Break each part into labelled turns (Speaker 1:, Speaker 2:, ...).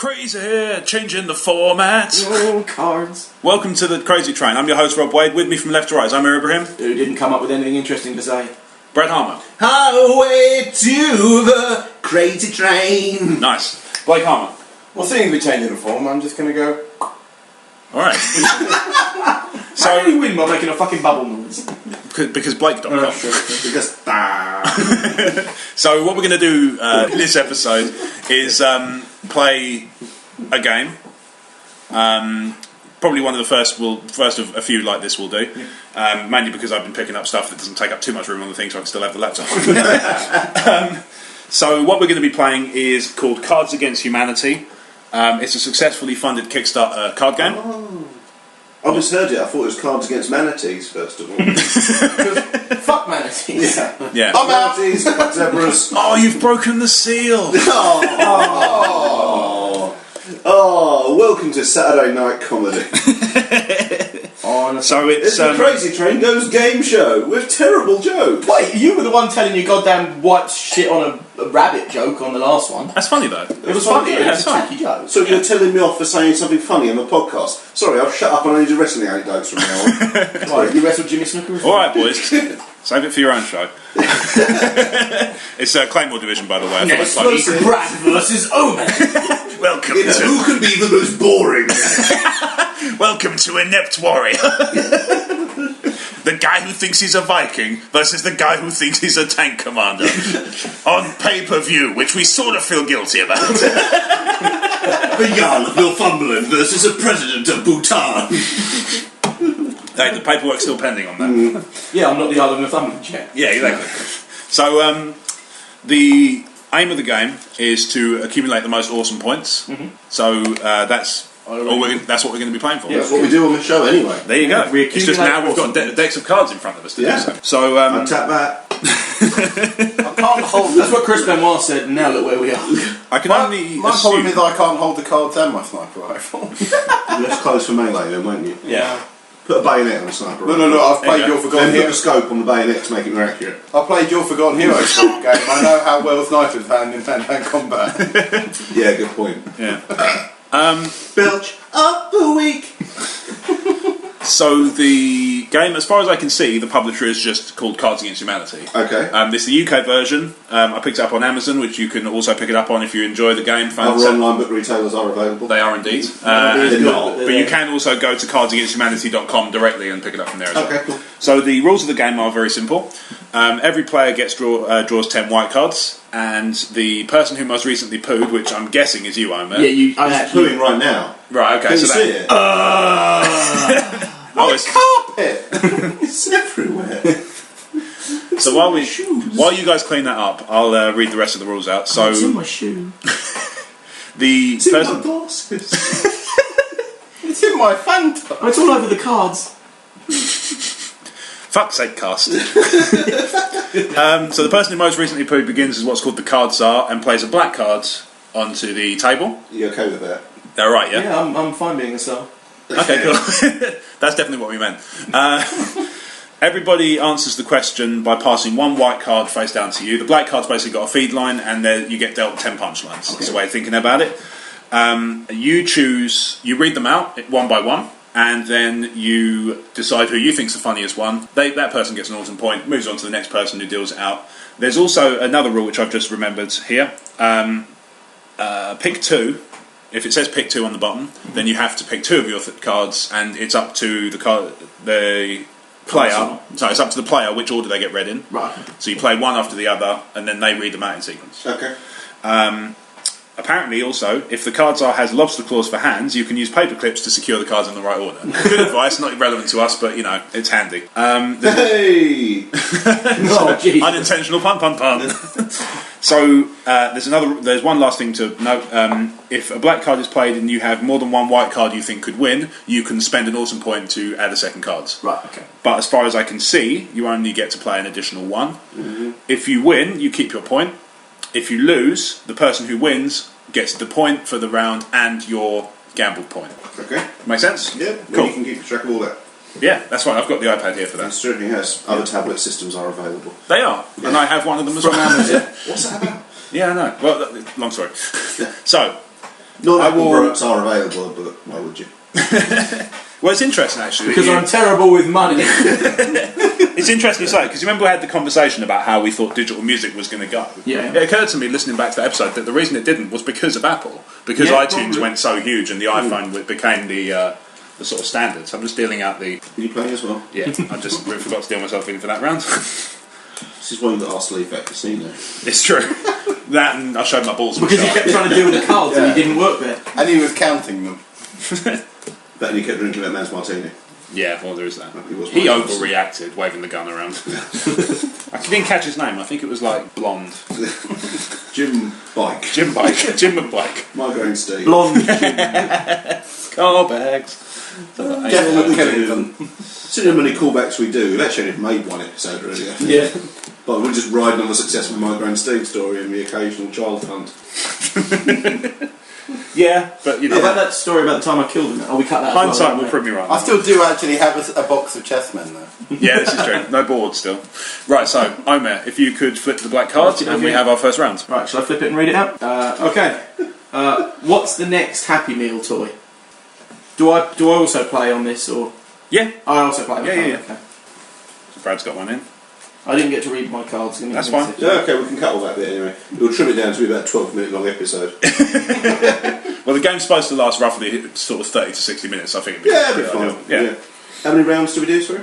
Speaker 1: Crazy here, changing the format.
Speaker 2: Oh, cards.
Speaker 1: Welcome to the Crazy Train. I'm your host, Rob Wade. With me from left to right, I'm Ibrahim.
Speaker 2: Who didn't come up with anything interesting to say.
Speaker 1: Brad Harmer.
Speaker 3: Highway to the Crazy Train.
Speaker 1: Nice. Blake Harmer.
Speaker 4: Well, seeing the change in the form, I'm just going to go...
Speaker 1: Alright.
Speaker 2: How do you win by making a fucking bubble noise?
Speaker 1: Because Blake.com.
Speaker 3: Because
Speaker 1: So what we're going to do this episode is play a game. Probably one of the first of a few like this we'll do. Mainly because I've been picking up stuff that doesn't take up too much room on the thing, so I can still have the laptop. So what we're going to be playing is called Cards Against Humanity. It's a successfully funded Kickstarter card game.
Speaker 3: Oh. I misheard it. I thought it was Cards Against Manatees, first of all.
Speaker 2: Fuck manatees.
Speaker 1: Yeah.
Speaker 3: Oh, manatees, fuck zebras.
Speaker 1: Oh, you've broken the seal!
Speaker 3: Oh, welcome to Saturday Night Comedy.
Speaker 1: So
Speaker 3: It's the Crazy Train Goes game show with terrible jokes.
Speaker 2: Wait, you were the one telling your goddamn white shit on a rabbit joke on the last one.
Speaker 1: That's funny though.
Speaker 2: It was funny,
Speaker 1: Yeah,
Speaker 2: it was
Speaker 1: it's
Speaker 2: a
Speaker 1: fun.
Speaker 2: tacky joke.
Speaker 3: So you're telling me off for saying something funny on the podcast? Sorry, I'll shut up and only do wrestling anecdotes from now on.
Speaker 2: Right, you wrestled Jimmy Snooker?
Speaker 1: Alright boys, save it for your own show. It's a Claymore division by the way. I thought I'd plug
Speaker 2: Explosive Brad versus Omen.
Speaker 1: Welcome
Speaker 3: Who can be the most boring?
Speaker 1: Welcome to Inept Warrior. The guy who thinks he's a Viking versus the guy who thinks he's a tank commander. On pay-per-view, which we sort of feel guilty about.
Speaker 3: The Jarl of Northumberland versus the President of Bhutan.
Speaker 1: Hey, the paperwork's still pending on that.
Speaker 2: Yeah, I'm not the Isle of Northumberland yet.
Speaker 1: Yeah, exactly. So, the aim of the game is to accumulate the most awesome points. So that's that's what we're going to be playing for.
Speaker 2: Yeah.
Speaker 3: That's what we do on the show anyway.
Speaker 1: There you go.
Speaker 2: We
Speaker 1: It's just now we've got decks of cards in front of us to do so. So,
Speaker 3: I tap that.
Speaker 2: I can't hold. That's what Chris Benoit said. Now look where we are.
Speaker 1: I can only
Speaker 4: My problem
Speaker 1: assume...
Speaker 4: is I can't hold the cards and my sniper rifle.
Speaker 3: Let's close for melee then, won't you?
Speaker 1: Yeah.
Speaker 3: Put a bayonet on a sniper.
Speaker 4: No, I've played your Forgotten
Speaker 3: Then put
Speaker 4: Hero.
Speaker 3: the scope on the bayonet to make it more accurate.
Speaker 4: I played your Forgotten Heroes game. I know how well snipers hand in hand-to-hand combat.
Speaker 3: Yeah, good point.
Speaker 1: Yeah.
Speaker 3: Belch up a week.
Speaker 1: So the game, as far as I can see, the publisher is just called Cards Against Humanity.
Speaker 3: Okay.
Speaker 1: This is the UK version. I picked it up on Amazon, which you can also pick it up on if you enjoy the game.
Speaker 3: Other online book retailers are available.
Speaker 1: They are indeed.
Speaker 3: They're not.
Speaker 1: But you can also go to cardsagainsthumanity.com directly and pick it up from there as well.
Speaker 3: Okay, cool.
Speaker 1: So the rules of the game are very simple. Every player draws 10 white cards, and the person who most recently pooed, which I'm guessing is you, Omer.
Speaker 2: Yeah, I'm
Speaker 3: It's
Speaker 2: actually.
Speaker 3: pooing right now.
Speaker 1: Right, okay.
Speaker 3: Can
Speaker 1: So
Speaker 3: you see
Speaker 1: that,
Speaker 3: it?
Speaker 4: Carpet!
Speaker 3: It's everywhere.
Speaker 1: so while you guys clean that up, I'll read the rest of the rules out. So
Speaker 2: It's in my shoe.
Speaker 1: the
Speaker 3: It's in my
Speaker 1: person,
Speaker 3: glasses.
Speaker 4: It's in my Fanta!
Speaker 2: Oh, it's all over the cards.
Speaker 1: fuck's sake, cast. So the person who most recently pooed begins as what's called the card czar and plays a black card onto the table.
Speaker 3: You okay with that?
Speaker 1: They're right, yeah.
Speaker 2: Yeah, I'm fine being a star.
Speaker 1: Okay, cool. That's definitely what we meant. Everybody answers the question by passing one white card face down to you. The black card's basically got a feed line, and you get dealt 10 punchlines. That's the way of thinking about it. You read them out one by one, and then you decide who you think's the funniest one. That person gets an awesome point, moves on to the next person who deals it out. There's also another rule which I've just remembered here. Pick two. If it says pick two on the bottom, then you have to pick two of your cards, and it's up to the player. So it's up to the player which order they get read in.
Speaker 2: Right.
Speaker 1: So you play one after the other, and then they read them out in sequence.
Speaker 3: Okay.
Speaker 1: Apparently, also, if the card czar has lobster claws for hands, you can use paper clips to secure the cards in the right order. Good advice, not relevant to us, but it's handy.
Speaker 3: Hey!
Speaker 2: Oh, jeez.
Speaker 1: Unintentional pun. So there's one last thing to note. If a black card is played and you have more than one white card you think could win, you can spend an awesome point to add a second card.
Speaker 2: Right, okay.
Speaker 1: But as far as I can see, you only get to play an additional one. If you win, you keep your point. If you lose, the person who wins gets the point for the round and your gambled point.
Speaker 3: Okay.
Speaker 1: Make sense?
Speaker 3: Yeah,
Speaker 1: Cool.
Speaker 3: You can keep track of all that.
Speaker 1: Yeah, that's right. I've got the iPad here for that.
Speaker 3: It certainly has. Other tablet systems are available.
Speaker 1: They are, and I have one of them as well.
Speaker 3: What's that about?
Speaker 1: Yeah, I know. Well, long story. So,
Speaker 3: Non-apple products are available, but why would you?
Speaker 1: Well, it's interesting actually.
Speaker 2: Because I'm terrible with money.
Speaker 1: It's interesting to say, because you remember we had the conversation about how we thought digital music was going to go.
Speaker 2: Yeah.
Speaker 1: It occurred to me listening back to the episode that the reason it didn't was because of Apple. Because
Speaker 2: Yeah,
Speaker 1: iTunes
Speaker 2: probably.
Speaker 1: went so huge and the iPhone became the sort of standard. So I'm just dealing out the...
Speaker 3: Are you playing as well?
Speaker 1: Yeah, I just forgot to deal myself in for that round.
Speaker 3: This is why you got our sleeve at casino.
Speaker 1: It's true. That and I showed my balls.
Speaker 2: Because you kept trying to deal with the cards and you didn't work there.
Speaker 4: And he was counting them.
Speaker 3: But then you kept drinking that man's martini.
Speaker 1: Yeah, well, there is that.
Speaker 3: He was
Speaker 1: He
Speaker 3: one of
Speaker 1: overreacted, waving the gun around. I didn't catch his name. I think it was like Blonde.
Speaker 3: Jim Bike.
Speaker 1: Jim Bike. Jim McBike.
Speaker 3: Migraine Steve.
Speaker 2: Blonde.
Speaker 1: Car bags.
Speaker 4: Definitely Killington.
Speaker 3: Considering how many callbacks we do, we've actually made one episode already. I think.
Speaker 2: Yeah.
Speaker 3: But we're just riding on the successful Migraine Steve story and the occasional child hunt.
Speaker 1: Yeah, but you know,
Speaker 2: About that story about the time I killed him. Oh, we cut that.
Speaker 1: hindsight
Speaker 2: as
Speaker 1: will
Speaker 2: well,
Speaker 1: prove me wrong.
Speaker 4: I still do actually have a box of chessmen though.
Speaker 1: Yeah, this is true. No board still. Right, so Omer, if you could flip the black cards, and we have our first round.
Speaker 2: Right, shall I flip it and read it out? Okay. What's the next Happy Meal toy? Do I also play on this or?
Speaker 1: Yeah,
Speaker 2: I also play.
Speaker 1: Yeah.
Speaker 2: Okay.
Speaker 1: so Brad's got one in.
Speaker 2: I didn't get to read my cards. Give me
Speaker 1: That's
Speaker 2: a
Speaker 1: fine.
Speaker 2: minute.
Speaker 3: Yeah, okay, we can cut all that bit anyway. We'll trim it down to be about a 12-minute long episode.
Speaker 1: Well, the game's supposed to last roughly sort of 30 to 60 minutes. I think it'd be
Speaker 3: Yeah, it'll be
Speaker 1: ideal.
Speaker 3: fine.
Speaker 1: Yeah.
Speaker 3: How many rounds do we do, sorry?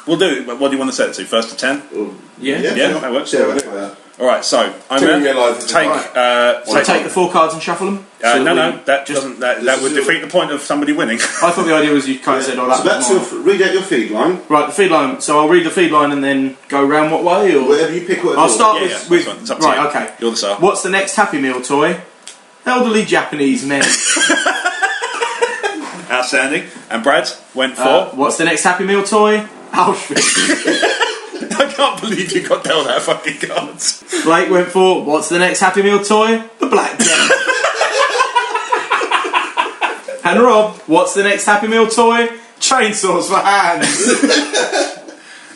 Speaker 1: We'll do. What do you want to set it to? First to 10.
Speaker 3: Or,
Speaker 2: Yeah.
Speaker 1: Yeah, that works.
Speaker 3: Yeah, we'll do that.
Speaker 1: All right. So
Speaker 4: Till
Speaker 1: Omer,
Speaker 4: you realise it's
Speaker 1: take.
Speaker 4: right.
Speaker 2: So I take the 4 cards and shuffle them?
Speaker 1: No, that doesn't. That would defeat the point of somebody winning.
Speaker 2: I thought the idea was you kind of said, "Oh,
Speaker 3: So that's
Speaker 2: that's
Speaker 3: your, read out your feed line.
Speaker 2: right." The feed line. So I'll read the feed line and then go round what way, or
Speaker 3: Whatever you pick, whatever
Speaker 2: I'll
Speaker 3: you
Speaker 2: start
Speaker 1: Yeah,
Speaker 2: with
Speaker 1: that's fine. It's up to
Speaker 2: right.
Speaker 1: you.
Speaker 2: Okay.
Speaker 1: You're the star.
Speaker 2: What's the next Happy Meal toy? Elderly Japanese men.
Speaker 1: Outstanding. And Brad went for.
Speaker 2: What's the next Happy Meal toy? Auschwitz.
Speaker 1: I can't believe you got down that fucking cards.
Speaker 2: Blake went for what's the next Happy Meal toy? The Black Death. And Rob, what's the next Happy Meal toy? Chainsaws for hands.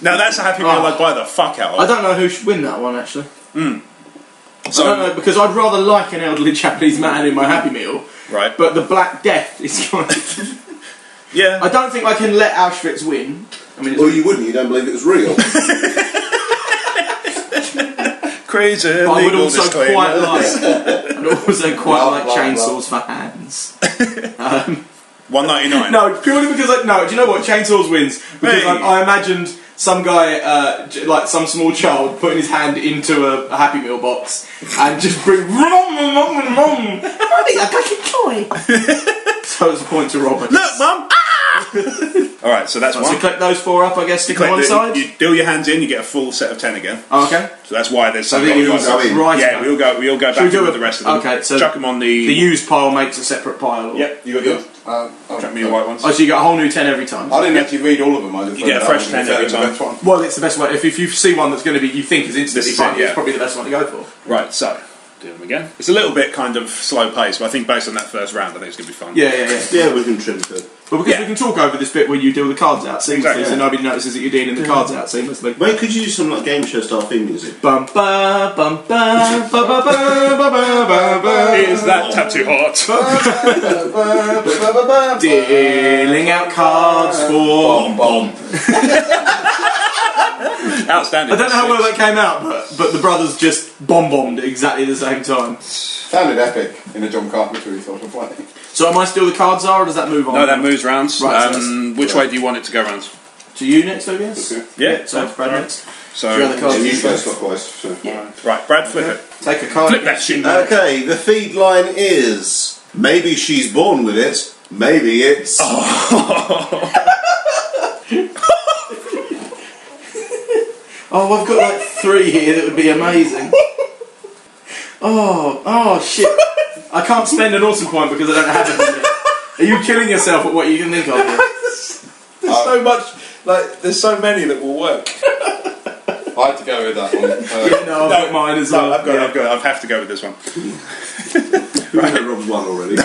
Speaker 1: Now that's a Happy Meal I'd buy the fuck out of.
Speaker 2: I don't know who should win that one actually.
Speaker 1: So,
Speaker 2: I don't know because I'd rather like an elderly Japanese man in my Happy Meal,
Speaker 1: right.
Speaker 2: but the Black Death is kind of...
Speaker 1: Yeah.
Speaker 2: I don't think I can let Auschwitz win. I mean, it's
Speaker 3: Well, you wouldn't, you don't believe it was real.
Speaker 1: Crazy.
Speaker 2: I would
Speaker 1: legal
Speaker 2: also
Speaker 1: disclaimer.
Speaker 2: quite like. I'd also quite
Speaker 4: Blah,
Speaker 2: like
Speaker 4: blah,
Speaker 2: chainsaws for hands.
Speaker 1: $1.99.
Speaker 2: No, purely because do you know what? Chainsaws wins because
Speaker 1: Hey.
Speaker 2: I imagined some guy, like some small child, putting his hand into a Happy Meal box and just bring. Mommy, I got your toy. So it's a point to Robert.
Speaker 1: Look, Mum. All right, so that's
Speaker 2: So
Speaker 1: one.
Speaker 2: click those 4 up, I guess. Stick on one side.
Speaker 1: You deal your hands in, you get a full set of 10 again.
Speaker 2: Oh, okay.
Speaker 1: So that's why there's
Speaker 2: So
Speaker 1: some.
Speaker 2: then you
Speaker 1: guys-
Speaker 3: go in.
Speaker 2: right.
Speaker 1: Yeah, we all go back
Speaker 2: Should we do
Speaker 1: with
Speaker 2: it?
Speaker 1: the rest of them.
Speaker 2: Okay, so
Speaker 1: chuck them on
Speaker 2: the
Speaker 1: the.
Speaker 2: used pile makes a separate pile. Or?
Speaker 1: Yep, you got yours. Chuck me your white ones.
Speaker 2: Oh, so you get a whole new 10 every time.
Speaker 4: I didn't actually read all of them. I just
Speaker 1: You get a fresh 10 every time.
Speaker 2: Well, it's the best way. If you see one that's going to be you think is instantly
Speaker 1: This is
Speaker 2: fun,
Speaker 1: it, yeah.
Speaker 2: it's probably the best one to go for.
Speaker 1: Right, so do them again. It's a little bit kind of slow paced, but I think based on that first round, I think it's going to be fun.
Speaker 2: Yeah.
Speaker 3: Yeah, we can trim it.
Speaker 2: But because we can talk over this bit where you deal the cards out seamlessly,
Speaker 1: Exactly,
Speaker 2: so
Speaker 1: yeah.
Speaker 2: nobody notices that you're dealing the cards out seamlessly.
Speaker 3: Mate, could you do some like game show style theme music?
Speaker 2: Bum ba bum ba ba ba ba ba ba ba ba.
Speaker 1: Is that tattoo hot?
Speaker 2: Dealing out cards for.
Speaker 3: Bomb.
Speaker 1: Outstanding.
Speaker 2: I don't know how well that came out, but the brothers just bombed at exactly the same time.
Speaker 4: Sounded epic in a John Carpenter sort of way.
Speaker 2: So am I still the cards are, or does that move on?
Speaker 1: No, that moves rounds.
Speaker 2: Right, so
Speaker 1: Which way do you want it to go round?
Speaker 2: To you next, I guess?
Speaker 3: Okay.
Speaker 1: Yeah.
Speaker 2: So it's Brad next.
Speaker 1: So,
Speaker 2: Three other cards.
Speaker 3: And you go clockwise. So.
Speaker 1: right, Brad, flip it.
Speaker 2: Take a card.
Speaker 1: Flip that shit.
Speaker 3: Okay, the feed line is maybe she's born with it, maybe it's.
Speaker 2: Oh, I've got like 3 here that would be amazing. Oh shit. I can't spend an awesome point because I don't have it yet. Are you killing yourself at what you can think of here?
Speaker 1: There's so much, there's so many that will work.
Speaker 4: I had to go with that one.
Speaker 2: No, I've got mine as well.
Speaker 1: I have to go with this one.
Speaker 3: Right. Rob's won already.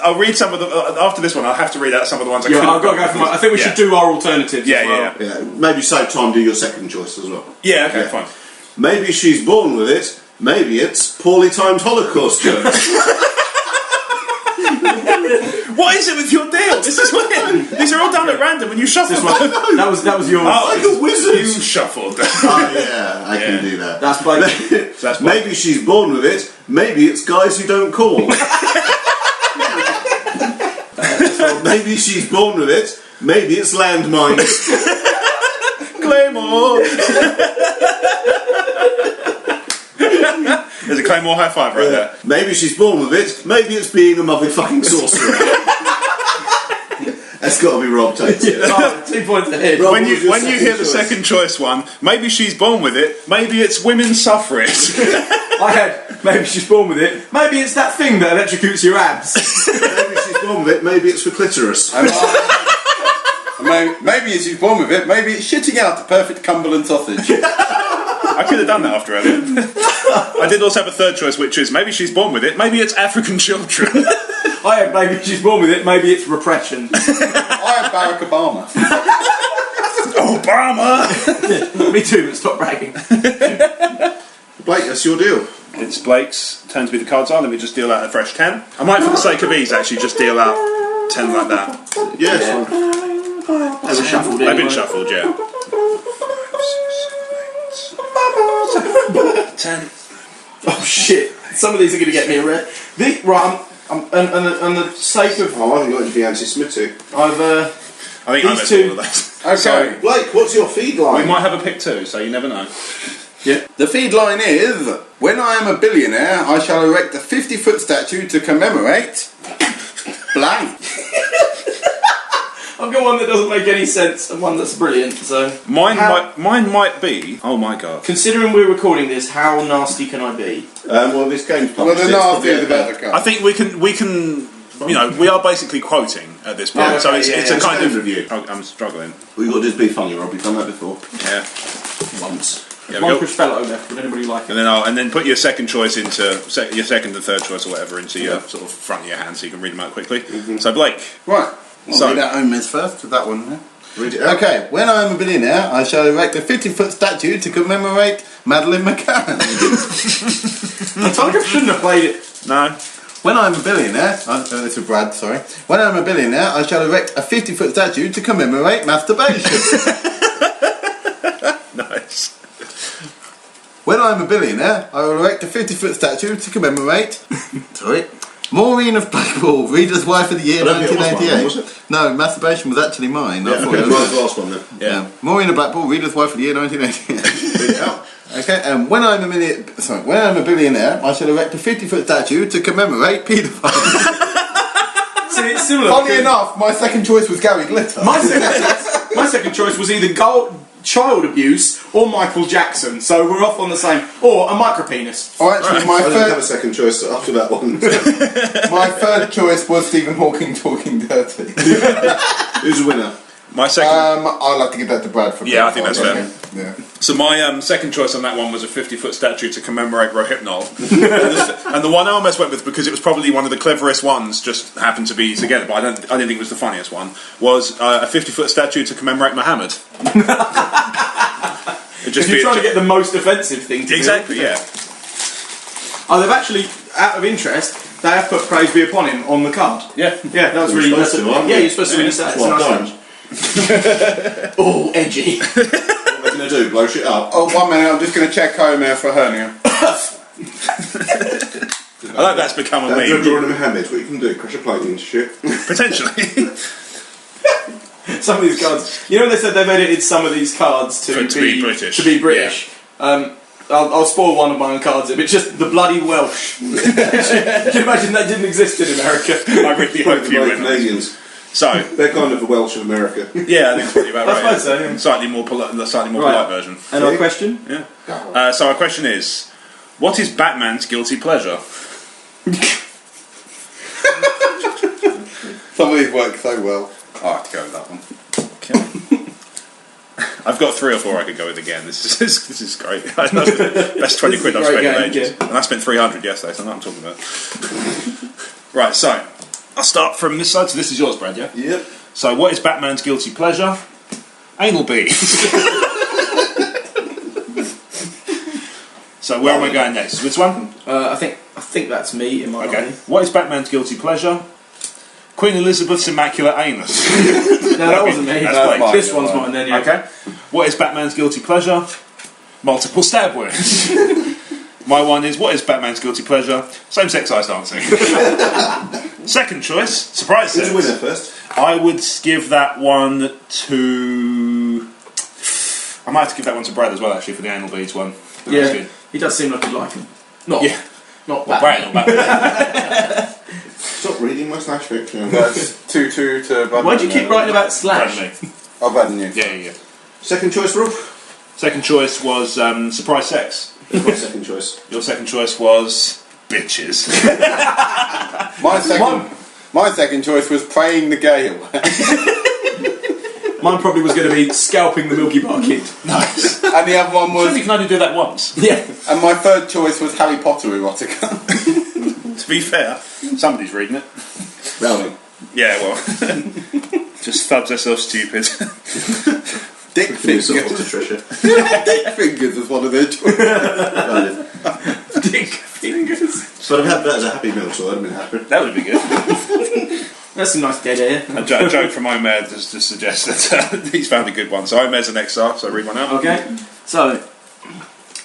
Speaker 1: I'll read some of the after this one. I'll have to read out some of the ones I
Speaker 2: Yeah,
Speaker 1: couldn't
Speaker 2: I've got to go for mine. I think we should do our alternatives as well.
Speaker 3: Yeah, maybe save time, do your second choice as well.
Speaker 1: Yeah, okay,
Speaker 3: Yeah.
Speaker 1: fine.
Speaker 3: Maybe she's born with it, Maybe it's poorly timed Holocaust jokes.
Speaker 1: What is it with your deal? This is weird. These are all done at random when you shuffle them.
Speaker 2: That was yours.
Speaker 3: Like a wizard.
Speaker 1: You shuffled them.
Speaker 3: Oh yeah, I can do that.
Speaker 2: That's Blake.
Speaker 1: That's
Speaker 3: Maybe she's born with it. Maybe it's guys who don't call. Maybe she's born with it. Maybe it's landmines.
Speaker 1: Claymore. There's a Claymore high five right there.
Speaker 3: Maybe she's born with it. Maybe it's being a motherfucking sorcerer. That's got to be Rob Tate.
Speaker 2: 2 points ahead.
Speaker 3: Rob,
Speaker 1: When
Speaker 3: what was
Speaker 1: you
Speaker 3: your
Speaker 1: hear the
Speaker 3: choice?
Speaker 1: second choice one, maybe she's born with it. Maybe it's women's suffrage.
Speaker 2: I had, maybe she's born with it. Maybe it's that thing that electrocutes your abs.
Speaker 3: Maybe she's born with it. Maybe it's for clitoris.
Speaker 4: Maybe she's born with it. Maybe it's shitting out a perfect Cumberland sausage.
Speaker 1: I could have done that after earlier. I did also have a third choice, which is maybe she's born with it. Maybe it's African children.
Speaker 2: I had maybe she's born with it. Maybe it's repression.
Speaker 4: I had Barack Obama.
Speaker 1: Obama.
Speaker 2: Me too, but stop bragging.
Speaker 3: Blake, that's your deal.
Speaker 1: It's Blake's turn to be the cards are. Let me just deal out a fresh 10. I might, for the sake of ease, actually just deal out 10 like that.
Speaker 3: Yes.
Speaker 2: They were shuffled
Speaker 1: They've
Speaker 2: anyway.
Speaker 1: been shuffled, yeah. 10.
Speaker 2: Oh shit! Some of these are going to get me a red. Right, on the sake of,
Speaker 3: Oh, I haven't got anything anti-Semitic.
Speaker 1: I
Speaker 2: I've
Speaker 1: think I
Speaker 2: These
Speaker 1: missed
Speaker 2: two-
Speaker 1: all of that.
Speaker 4: Okay.
Speaker 1: So,
Speaker 3: Blake, what's your feed
Speaker 1: we
Speaker 3: line?
Speaker 1: might have a pick too, so you never know.
Speaker 4: The feed line is: when I am a billionaire, I shall erect a 50-foot statue to commemorate blank.
Speaker 2: I've got one that doesn't make any sense and one that's brilliant. So
Speaker 1: Mine might be. Oh my god.
Speaker 2: considering we're recording this, how nasty can I be?
Speaker 3: Well, this game's
Speaker 4: Well,
Speaker 3: published.
Speaker 4: the nastier the better.
Speaker 1: I think we can. You know, we are basically quoting at this point,
Speaker 2: Oh,
Speaker 1: so
Speaker 2: okay,
Speaker 1: it's
Speaker 2: yeah,
Speaker 1: a kind
Speaker 3: Stand
Speaker 1: of
Speaker 3: review.
Speaker 1: Oh, I'm struggling.
Speaker 3: We've got to just be funny, Rob. We've done that before.
Speaker 1: Yeah.
Speaker 3: Once.
Speaker 1: There we
Speaker 2: One
Speaker 1: go.
Speaker 2: Crispello there. Would anybody like it?
Speaker 1: And then put your second choice into your second and third choice or whatever into your sort of front of your hand, so you can read them out quickly. So Blake,
Speaker 4: Right. I'll
Speaker 1: So-
Speaker 4: read out Homer's first with that one. Yeah?
Speaker 3: Read it out.
Speaker 4: Okay, when I am a billionaire, I shall erect a 50-foot statue to commemorate Madeleine McCann.
Speaker 2: I told you I shouldn't have played it.
Speaker 1: no.
Speaker 4: When I am a billionaire, this is Brad, sorry. When I am a billionaire, I shall erect a 50-foot statue to commemorate masturbation.
Speaker 1: Nice.
Speaker 4: When I am a billionaire, I will erect a 50-foot statue to commemorate. Sorry. Maureen of Blackpool, Reader's Wife of the Year
Speaker 3: I don't think it was
Speaker 4: 1988.
Speaker 3: mine, was it?
Speaker 4: No, masturbation was actually mine. I
Speaker 3: Yeah,
Speaker 4: thought
Speaker 3: okay,
Speaker 4: it
Speaker 3: mine's
Speaker 4: was
Speaker 3: the last one then.
Speaker 1: Yeah.
Speaker 4: Maureen of Blackpool, Reader's Wife of the Year 1988.
Speaker 3: Read it out.
Speaker 4: Okay, when I'm a billionaire, I shall erect a 50-foot statue to commemorate paedophiles.
Speaker 2: See, it's similar.
Speaker 4: Funny
Speaker 2: because
Speaker 4: enough, my second choice was Gary Glitter.
Speaker 2: my second choice was either child abuse or Michael Jackson. So we're off on the same, or a micropenis.
Speaker 4: Oh, actually,
Speaker 3: I don't have a second choice after that one.
Speaker 4: my third choice was Stephen Hawking talking dirty.
Speaker 3: Who's the winner?
Speaker 1: My second.
Speaker 4: I'll have to give that to Brad for.
Speaker 1: Yeah, I think that's fair.
Speaker 4: Yeah.
Speaker 1: So my second choice on that one was a 50-foot statue to commemorate Rohypnol. And the one I almost went with, because it was probably one of the cleverest ones, just happened to be together, but I didn't think it was the funniest one, was a 50-foot statue to commemorate Muhammad.
Speaker 2: If you're trying to get the most offensive thing to do.
Speaker 1: Exactly, yeah.
Speaker 2: Oh, they've actually, out of interest, they have put praise be upon him on the card.
Speaker 1: Yeah.
Speaker 2: Yeah, that was
Speaker 3: You're
Speaker 2: really
Speaker 3: supposed to, aren't
Speaker 2: yeah,
Speaker 3: you?
Speaker 2: you're supposed to really say
Speaker 3: That's
Speaker 2: it's a
Speaker 3: what
Speaker 2: nice
Speaker 3: I've
Speaker 2: touch. Oh, edgy.
Speaker 3: What are you going to do? Blow shit up?
Speaker 4: Oh, 1 minute, I'm just going to check Homer for hernia.
Speaker 1: I like that's become a
Speaker 3: You're
Speaker 1: meme.
Speaker 3: drawing a Mohammed. What you can do? Crash a plate into shit.
Speaker 1: Potentially.
Speaker 2: Some of these cards. You know, they said they've edited some of these cards to
Speaker 1: be British.
Speaker 2: To be British. I'll spoil one of my own cards. It's just the bloody Welsh. Can you imagine that didn't exist in America?
Speaker 1: I really hope you
Speaker 3: Like
Speaker 1: win.
Speaker 3: Canadians.
Speaker 1: So,
Speaker 3: They're kind of the Welsh of America.
Speaker 1: yeah, I think it's probably about
Speaker 2: I
Speaker 1: right.
Speaker 2: suppose so, yeah.
Speaker 1: Slightly more polite
Speaker 2: Right.
Speaker 1: version.
Speaker 2: And our question?
Speaker 1: Yeah. So our question is, what is Batman's guilty pleasure?
Speaker 4: Some of these work so well. I have to go with that one.
Speaker 1: I've got 3 or 4 I could go with again. This is great. That's the best 20 quid I've
Speaker 2: This is a
Speaker 1: spent in
Speaker 2: great
Speaker 1: ages.
Speaker 2: game,
Speaker 1: And I spent 300 yesterday, so I know what I'm talking about. Right, so I'll start from this side. So this is yours, Brad, yeah?
Speaker 3: Yep.
Speaker 1: So what is Batman's guilty pleasure? Anal bees. So So where am I going next? Which one?
Speaker 2: I think that's me in my
Speaker 1: Okay. What is Batman's guilty pleasure? Queen Elizabeth's immaculate anus.
Speaker 2: No, that wasn't me.
Speaker 1: That's Blake.
Speaker 4: mine.
Speaker 2: This one's mine then, yeah.
Speaker 1: Okay. What is Batman's guilty pleasure? Multiple stab wounds. My one is, what is Batman's guilty pleasure? Same-sex ice dancing. Second choice, surprise
Speaker 3: Who's
Speaker 1: sex.
Speaker 3: the winner first?
Speaker 1: I would give that one to... I might have to give that one to Brad as well, actually, for the anal beads one. That was
Speaker 2: Yeah,
Speaker 1: good.
Speaker 2: he does seem like he'd like him. Not
Speaker 1: Brad,
Speaker 2: Batman.
Speaker 1: not Batman.
Speaker 3: Stop reading my Slash fiction.
Speaker 4: That's 2-2 to Brad.
Speaker 2: Why'd you keep writing about
Speaker 1: Brad
Speaker 2: Slash?
Speaker 1: and me.
Speaker 4: I've had you.
Speaker 1: Yeah.
Speaker 3: Second choice, Rob?
Speaker 1: Second choice was surprise sex.
Speaker 3: My second choice.
Speaker 1: Your second choice was bitches.
Speaker 4: My second choice was praying the gay away.
Speaker 2: Mine probably was going to be scalping the Milky Bar Kid.
Speaker 1: Nice.
Speaker 4: And the other one
Speaker 1: Surely
Speaker 4: was...
Speaker 1: you can only do that once.
Speaker 2: Yeah.
Speaker 4: And my third choice was Harry Potter erotica.
Speaker 1: To be fair, somebody's reading it.
Speaker 3: Rowling.
Speaker 1: Yeah, well. Just thugs herself stupid.
Speaker 4: Dick
Speaker 3: Fingers
Speaker 4: fingers.
Speaker 3: off to Tricia.
Speaker 4: Dick fingers was one of their choices.
Speaker 2: Dick fingers.
Speaker 3: So I'd have had that as a happy meal, so I'd have been happy.
Speaker 1: That would be good.
Speaker 2: That's some nice dead air.
Speaker 1: A joke from Omer just suggests that he's found a good one. So Omer's the next star, so read one out.
Speaker 2: Okay. So,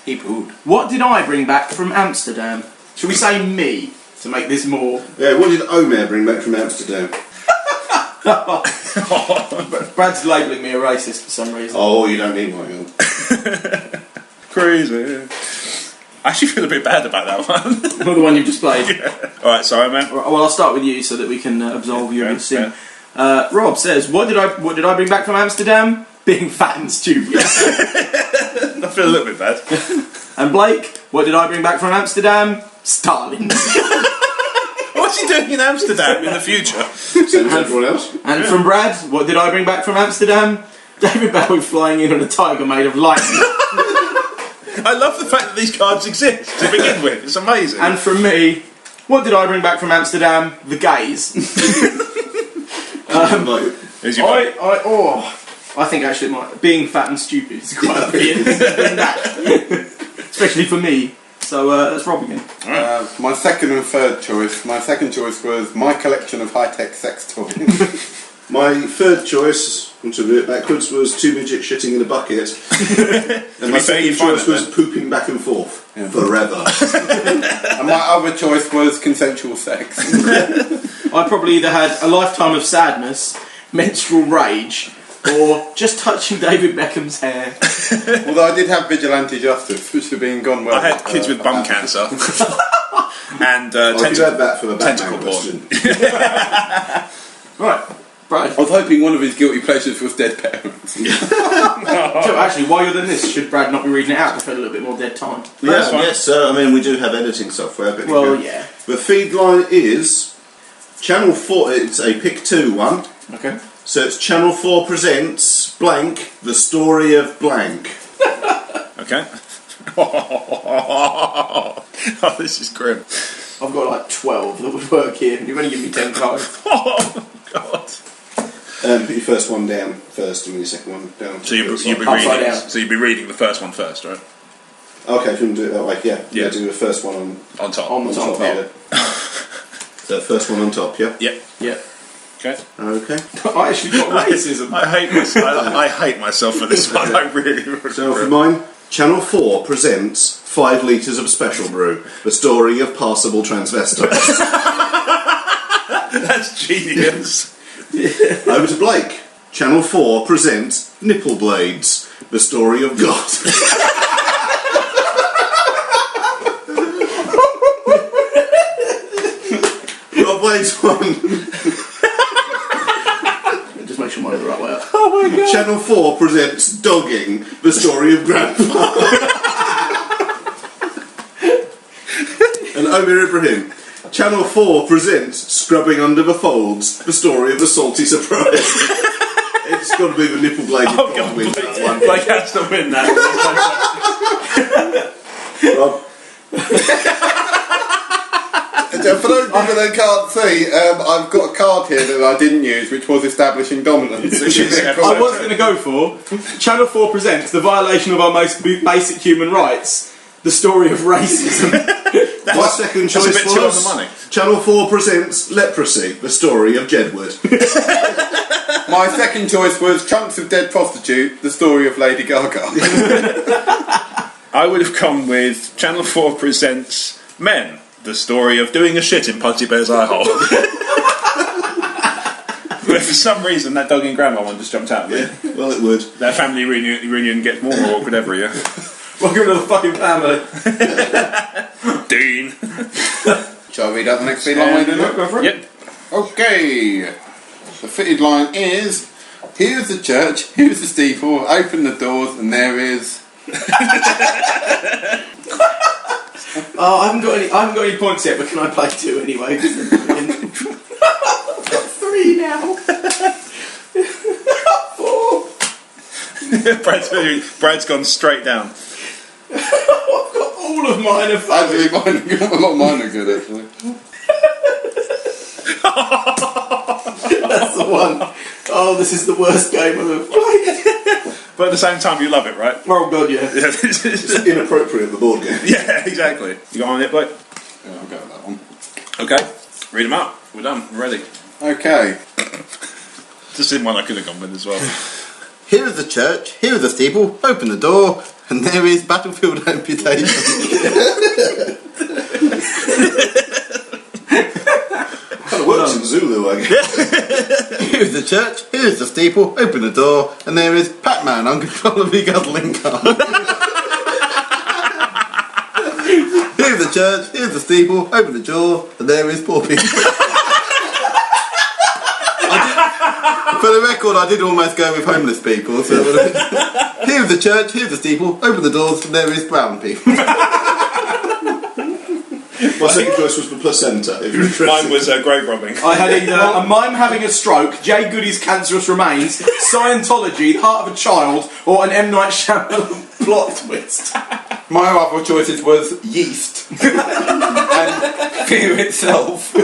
Speaker 3: He pooed.
Speaker 2: what did I bring back from Amsterdam? Should we say me to make this more?
Speaker 3: Yeah, what did Omer bring back from Amsterdam?
Speaker 2: Brad's labelling me a racist for some reason.
Speaker 3: Oh, you don't need my help.
Speaker 1: Crazy. I actually feel a bit bad about that one.
Speaker 2: Not the one you've just played.
Speaker 1: Alright, so Omer.
Speaker 2: Well, I'll start with you so that we can absolve you of
Speaker 1: Okay,
Speaker 2: your sin. Rob says, what did I bring back from Amsterdam? Being fat and stupid.
Speaker 1: I feel a little bit bad.
Speaker 2: And Blake, what did I bring back from Amsterdam? Stalin.
Speaker 1: What's he doing in Amsterdam in the future?
Speaker 3: Same as everyone else.
Speaker 2: And from Brad, what did I bring back from Amsterdam? David Bowie flying in on a tiger made of lightning.
Speaker 1: I love the fact that these cards exist to begin with. It's amazing.
Speaker 2: And from me, what did I bring back from Amsterdam? The gays.
Speaker 1: Here's your vote.
Speaker 2: I think actually being fat and stupid is quite a brilliant thing to bring back. Especially for me. So that's Rob again.
Speaker 4: My second and third choice. My second choice was my collection of high-tech sex toys.
Speaker 3: My third choice, to do it backwards, was two midgets shitting in a bucket. And my
Speaker 1: fair, you
Speaker 3: second
Speaker 1: find
Speaker 3: choice
Speaker 1: it
Speaker 3: was pooping back and forth. Forever.
Speaker 4: And my other choice was consensual sex.
Speaker 2: I probably either had a lifetime of sadness, menstrual rage, or just touching David Beckham's hair.
Speaker 4: Although I did have vigilante justice, which have been gone well.
Speaker 1: I had kids with bum cancer. And
Speaker 3: I could add that for the
Speaker 1: tentacle
Speaker 3: Batman
Speaker 1: porn.
Speaker 3: question.
Speaker 2: Right, Brad.
Speaker 4: I was hoping one of his guilty pleasures was dead parents.
Speaker 2: So actually, while you're doing this, should Brad not be reading it out to fill a little bit more dead time?
Speaker 3: Yeah, yes, I mean, we do have editing software. But
Speaker 2: Well, yeah.
Speaker 3: The feed line is Channel 4, it's a pick 2 one.
Speaker 2: Okay.
Speaker 3: So it's Channel 4 presents blank, the story of blank.
Speaker 1: Okay. Oh, this is grim.
Speaker 2: I've got like 12 that would work here, and you've only given me 10 cards.
Speaker 1: Oh, God.
Speaker 3: Put your first one down first and your second one down.
Speaker 1: So you'll be
Speaker 2: Upside
Speaker 1: reading.
Speaker 2: down.
Speaker 1: So you'll be reading the first one first, right?
Speaker 3: Okay, if you want to do it that way, yeah.
Speaker 1: Yeah.
Speaker 3: Do the first one on
Speaker 1: On top.
Speaker 2: On the top.
Speaker 3: yeah. So first one on top, yeah?
Speaker 1: Yep.
Speaker 2: Yeah.
Speaker 1: Okay.
Speaker 3: Okay.
Speaker 2: I actually got racism.
Speaker 1: I hate myself. I hate myself for this one. I really.
Speaker 3: So for mine, Channel 4 presents 5 litres of special brew, the story of passable transvestites.
Speaker 1: That's genius.
Speaker 3: Over to Blake. Channel 4 presents Nipple Blades, the story of God. Rob Blades 1.
Speaker 2: Just make sure mine's the right way up.
Speaker 1: Oh my God.
Speaker 3: Channel 4 presents Dogging, the story of Grandpa. And Omer Ibrahim. Channel 4 presents Scrubbing Under the Folds, the story of the salty surprise. It's got to be the nipple blade.
Speaker 1: Oh, God,
Speaker 3: win that one.
Speaker 1: Blake has to win that.
Speaker 3: Rob.
Speaker 4: For those people that can't see, I've got a card here that I didn't use, which was establishing dominance.
Speaker 1: Which is-
Speaker 2: I was going to go for Channel 4 presents the violation of our most basic human rights, The Story of Racism.
Speaker 3: My second
Speaker 1: That's a
Speaker 3: choice
Speaker 1: bit too on
Speaker 3: was
Speaker 1: the money.
Speaker 3: Channel 4 presents Leprosy, the story of Jedward.
Speaker 4: My second choice was Chunks of Dead Prostitute, the story of Lady Gaga.
Speaker 1: I would have gone with Channel 4 presents Men, the story of doing a shit in Pudsey Bear's eye hole. But for some reason, that dog and grandma one just jumped out of me.
Speaker 3: Yeah, well, it would.
Speaker 1: That family reunion gets more awkward every year.
Speaker 2: Welcome to the fucking family.
Speaker 1: Dean.
Speaker 4: Shall I read out the next feed line?
Speaker 2: Go for it.
Speaker 1: Yep.
Speaker 4: Okay. The fitted line is: here's the church, here's the steeple, open the doors, and there is.
Speaker 2: Oh, I haven't got any points yet, but can I play 2 anyway? 3 now. 4.
Speaker 1: Brad's gone straight down.
Speaker 2: I've got all of mine are funny.
Speaker 4: Actually, a lot of mine are good, actually.
Speaker 2: That's the one. Oh, this is the worst game I've ever played.
Speaker 1: But at the same time, you love it, right?
Speaker 2: Oh god, yeah.
Speaker 3: It's inappropriate, the board game.
Speaker 1: Yeah, exactly. You got on it, Blake?
Speaker 4: Yeah, I'll go with that one.
Speaker 1: Okay. Read them out. We're done. We're ready.
Speaker 4: Okay.
Speaker 1: Just in one I could have gone with as well.
Speaker 4: Here is the church, here is the steeple, open the door, and there is battlefield amputation.
Speaker 3: Kind of works in Zulu, I guess.
Speaker 4: Here's the church, here's the steeple, open the door, and there is Pac-Man uncontrollably guzzling cum. Here's the church, here's the steeple, open the door, and there is poor people. For the record, I did almost go with homeless people. So here's the church, here's the steeple, open the doors, and there is brown people.
Speaker 3: My second choice was the placenta, if you're interested.
Speaker 1: Mine was grave robbing.
Speaker 2: I had either a mime having a stroke, Jay Goody's cancerous remains, Scientology, the heart of a child, or an M. Night Shyamalan plot twist.
Speaker 4: My other choices was yeast and fear itself.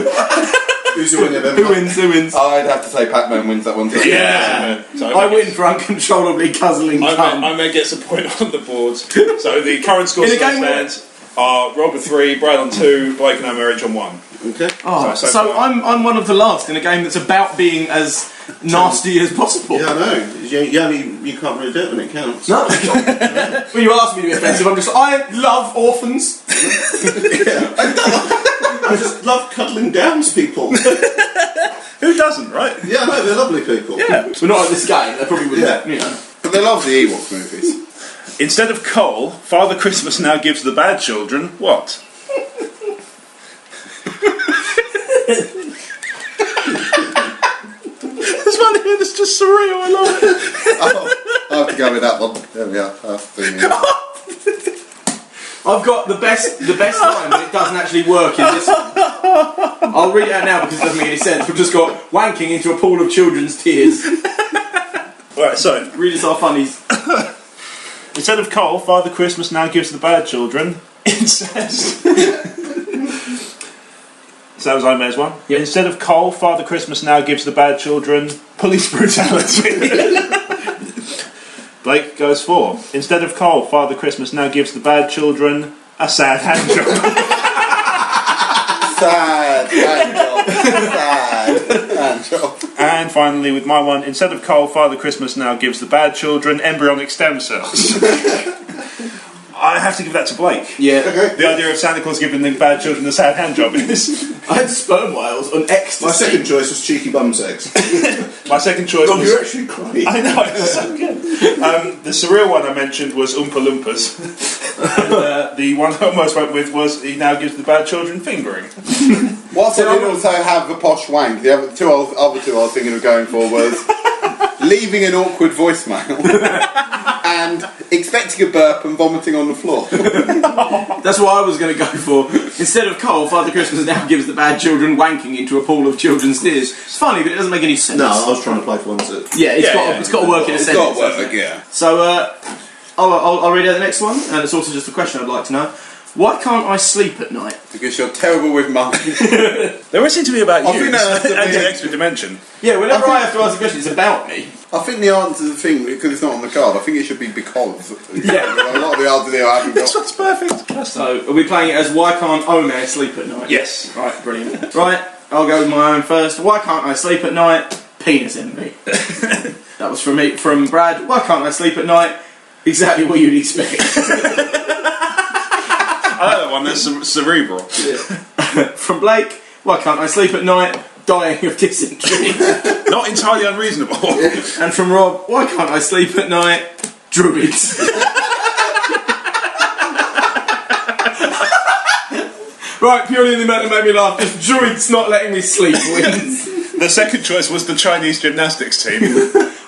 Speaker 3: Who's your winner then?
Speaker 2: Who wins?
Speaker 4: I'd have to say Pac-Man wins that one too.
Speaker 1: Yeah! So
Speaker 2: I win for uncontrollably guzzling cum.
Speaker 1: I may get some point on the board. So the current scores
Speaker 2: In a game
Speaker 1: stands are Rob with 3, Brad on 2, Blake and Americh on 1.
Speaker 3: Okay.
Speaker 2: Oh,
Speaker 1: So
Speaker 2: so
Speaker 1: far.
Speaker 2: I'm one of the last in a game that's about being as nasty as possible.
Speaker 3: Yeah, I know. You can't really do it when it counts.
Speaker 2: No. When you ask me to be offensive, I'm just, I love orphans.
Speaker 3: I just love cuddling down people.
Speaker 1: Who doesn't, right?
Speaker 3: Yeah, no, they're lovely people.
Speaker 1: Yeah.
Speaker 2: We're not at this game, they probably wouldn't,
Speaker 3: Yeah.
Speaker 2: you know.
Speaker 4: But they love the Ewok movies.
Speaker 1: Instead of coal, Father Christmas now gives the bad children what? There's one here that's just surreal, I love it.
Speaker 4: I have to go with that one. There we are.
Speaker 2: I've got the best line, but it doesn't actually work in this one. I'll read it out now because it doesn't make any sense. We've just got wanking into a pool of children's tears.
Speaker 1: Right, so
Speaker 2: Read us our funnies.
Speaker 1: instead of coal, Father Christmas now gives the bad children incest. So that was Ironman's one.
Speaker 2: Yep.
Speaker 1: Instead of coal, Father Christmas now gives the bad children police brutality. Blake goes 4. Instead of coal, Father Christmas now gives the bad children a sad hand job.
Speaker 4: Sad hand job.
Speaker 1: And finally, with my one, instead of coal, Father Christmas now gives the bad children embryonic stem cells. I have to give that to Blake.
Speaker 2: Yeah.
Speaker 3: Okay.
Speaker 1: The idea of Santa Claus giving the bad children a sad hand job is...
Speaker 2: I had sperm whales on ecstasy.
Speaker 3: My second choice was cheeky bum sex.
Speaker 1: My second choice
Speaker 3: God,
Speaker 1: was...
Speaker 3: you're actually crying.
Speaker 1: I know, it's so good. The surreal one I mentioned was Oompa Loompas. And, the one I almost went with was he now gives the bad children fingering.
Speaker 4: Whilst I did also have the posh wank, the other two I was thinking of going for was leaving an awkward voicemail and expecting a burp and vomiting on the floor.
Speaker 2: That's what I was going to go for. Instead of coal, Father Christmas now gives the bad children wanking into a pool of children's tears. It's funny, but it doesn't make any sense.
Speaker 3: No, I was trying to play for ones that...
Speaker 2: Yeah, it's got to work in a
Speaker 4: It's
Speaker 2: sentence.
Speaker 4: got to work, yeah.
Speaker 2: So, I'll read out the next one, and it's also just a question I'd like to know. Why can't I sleep at night?
Speaker 4: Because you're terrible with money.
Speaker 1: There always seems to be about
Speaker 4: I
Speaker 1: you.
Speaker 4: think that has to
Speaker 1: Adds
Speaker 4: be-
Speaker 1: an extra dimension.
Speaker 2: Yeah, whenever I have to ask a question, it's about me.
Speaker 4: I think the answer to the thing, because it's not on the card, I think it should be because.
Speaker 2: Yeah.
Speaker 4: A lot of the answers here I haven't
Speaker 1: This
Speaker 4: got.
Speaker 1: one's perfect.
Speaker 2: So, are we playing it as why can't Omer sleep at night?
Speaker 1: Yes.
Speaker 2: Right, brilliant. Right, I'll go with my own first. Why can't I sleep at night? Penis envy. That was from Brad. Why can't I sleep at night? Exactly what you'd expect.
Speaker 1: I like that one. That's cerebral.
Speaker 2: From Blake. Why can't I sleep at night? Dying of dysentery.
Speaker 1: Not entirely unreasonable.
Speaker 2: And from Rob. Why can't I sleep at night? Druids. Right, purely in the amount that made me laugh. Just druids not letting me sleep wins.
Speaker 1: The second choice was the Chinese gymnastics team.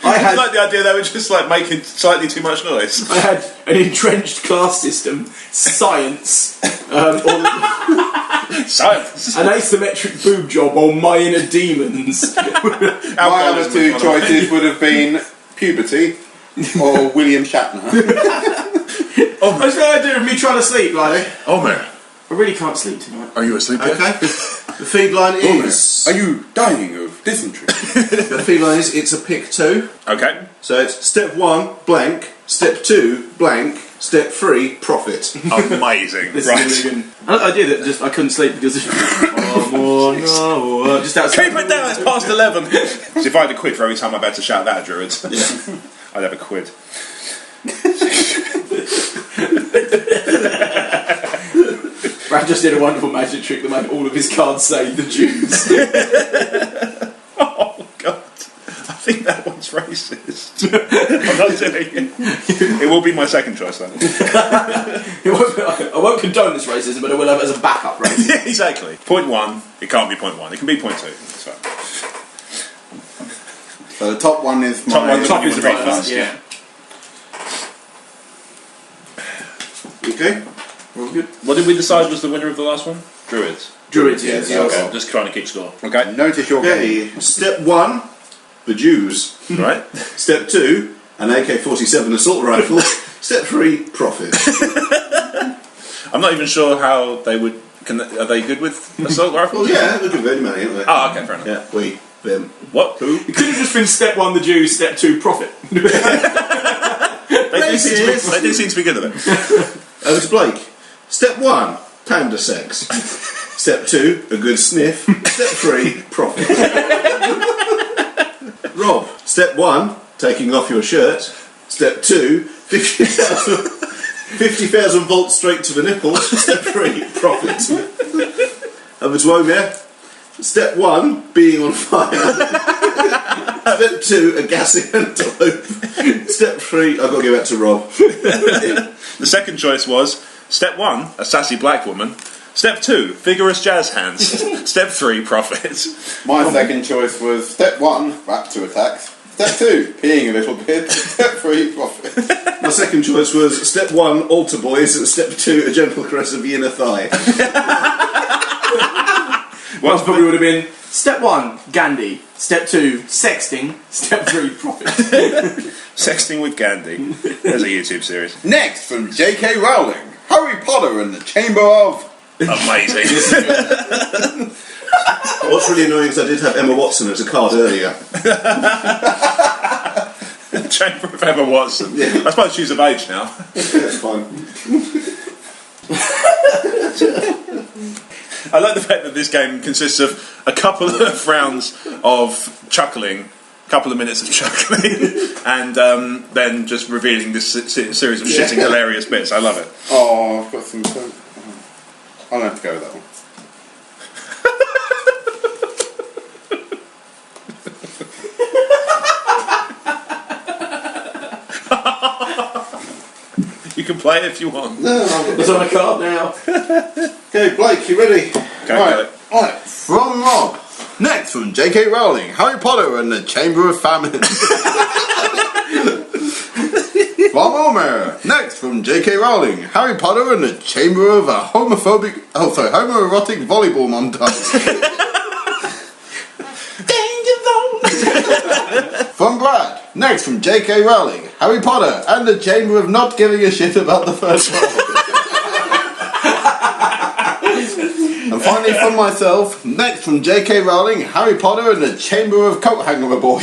Speaker 2: I
Speaker 1: I like the idea they were just like making slightly too much noise.
Speaker 2: had an entrenched class system, science,
Speaker 1: Science.
Speaker 2: an asymmetric boob job, or my inner demons.
Speaker 4: My other two choices would have been puberty or William Shatner.
Speaker 2: What's the idea of me trying to sleep? Like,
Speaker 1: Omer,
Speaker 2: I really can't sleep tonight.
Speaker 1: are you asleep yet?
Speaker 3: Okay. The feed line is.
Speaker 4: Are you dying of dysentery?
Speaker 3: The feed line is. It's a pick 2.
Speaker 1: Okay.
Speaker 3: So it's step 1 blank. Step 2 blank. Step 3 profit.
Speaker 1: Amazing.
Speaker 2: This
Speaker 1: Right.
Speaker 2: is really good. I like the idea that just I couldn't sleep because just outside.
Speaker 1: Keep it down, it's past 11. So if I had a quid for every time I had to shout that at Druids, I'd have a quid.
Speaker 2: Brad just did a wonderful magic trick that made all of his cards say the Jews.
Speaker 1: Oh, God. I think that one's racist. I'm not doing it. It will be my second choice, then.
Speaker 2: I won't condone this racism, but I will have it as a backup racism.
Speaker 1: Yeah, exactly. Point 1, it can't be point 1. It can be point 2. That's fine.
Speaker 4: So the top one is
Speaker 1: Top
Speaker 4: my...
Speaker 1: one, top is the
Speaker 2: Right,
Speaker 1: breakfast,
Speaker 2: yeah.
Speaker 3: Okay.
Speaker 2: All good.
Speaker 1: What did we decide was the winner of the last one? Druids.
Speaker 2: Druids, yes.
Speaker 4: Yeah, okay.
Speaker 1: Just trying to keep score. Okay.
Speaker 4: Notice your game.
Speaker 3: Okay. Step 1, the Jews.
Speaker 1: Right.
Speaker 3: Step 2, an AK-47 assault rifle. Step 3, profit.
Speaker 1: I'm not even sure how they would... Are they good with assault rifles?
Speaker 3: Well, yeah, look at very money, aren't they?
Speaker 1: Oh, okay, fair enough.
Speaker 3: Yeah, we, them.
Speaker 1: What? Who?
Speaker 2: It could have just been step 1 the Jews, step 2 profit.
Speaker 1: They do seem to be good at it.
Speaker 3: Over to Blake. Step 1, panda sex. Step 2, a good sniff. Step 3, profit. Rob. Step 1, taking off your shirt. Step 2, 50,000 volts straight to the nipples. Step 3, profit. Over to Omer. Step 1, being on fire. Step 2, a gassing antelope. Step 3, I've got to give that to Rob.
Speaker 1: The second choice was step 1, a sassy black woman. Step 2, vigorous jazz hands. Step 3, profit.
Speaker 4: My second choice was step 1, raptor attacks. Step 2, peeing a little bit. Step 3, profit.
Speaker 3: My second choice was step 1, altar boys, and step 2, a gentle caress of the inner thigh.
Speaker 2: Well, probably would have been step 1, Gandhi. Step 2, sexting. Step 3, profit.
Speaker 1: Sexting with Gandhi. There's a YouTube series.
Speaker 4: Next from J.K. Rowling, Harry Potter and the Chamber of...
Speaker 1: Amazing.
Speaker 3: What's really annoying is I did have Emma Watson as a card earlier.
Speaker 1: Chamber of Emma Watson.
Speaker 3: Yeah.
Speaker 1: I suppose she's of age now.
Speaker 3: That's fine.
Speaker 1: I like the fact that this game consists of a couple of rounds of chuckling, a couple of minutes of chuckling, and then just revealing this series of shitting hilarious bits. I love it.
Speaker 4: Oh, I've got some... I'll have to go with that one.
Speaker 1: You can play it if you want.
Speaker 2: It's on a card now.
Speaker 3: Okay, Blake, you ready?
Speaker 1: Okay,
Speaker 4: Right, from Rob. Next from J.K. Rowling, Harry Potter and the Chamber of Famine. From Omer. Next from J.K. Rowling, Harry Potter and the Chamber of a homoerotic volleyball montage. From Brad. Next from J.K. Rowling, Harry Potter and the Chamber of not giving a shit about the first one. finally from myself. Next from J.K. Rowling, Harry Potter and the Chamber of Coat Hangover Boy.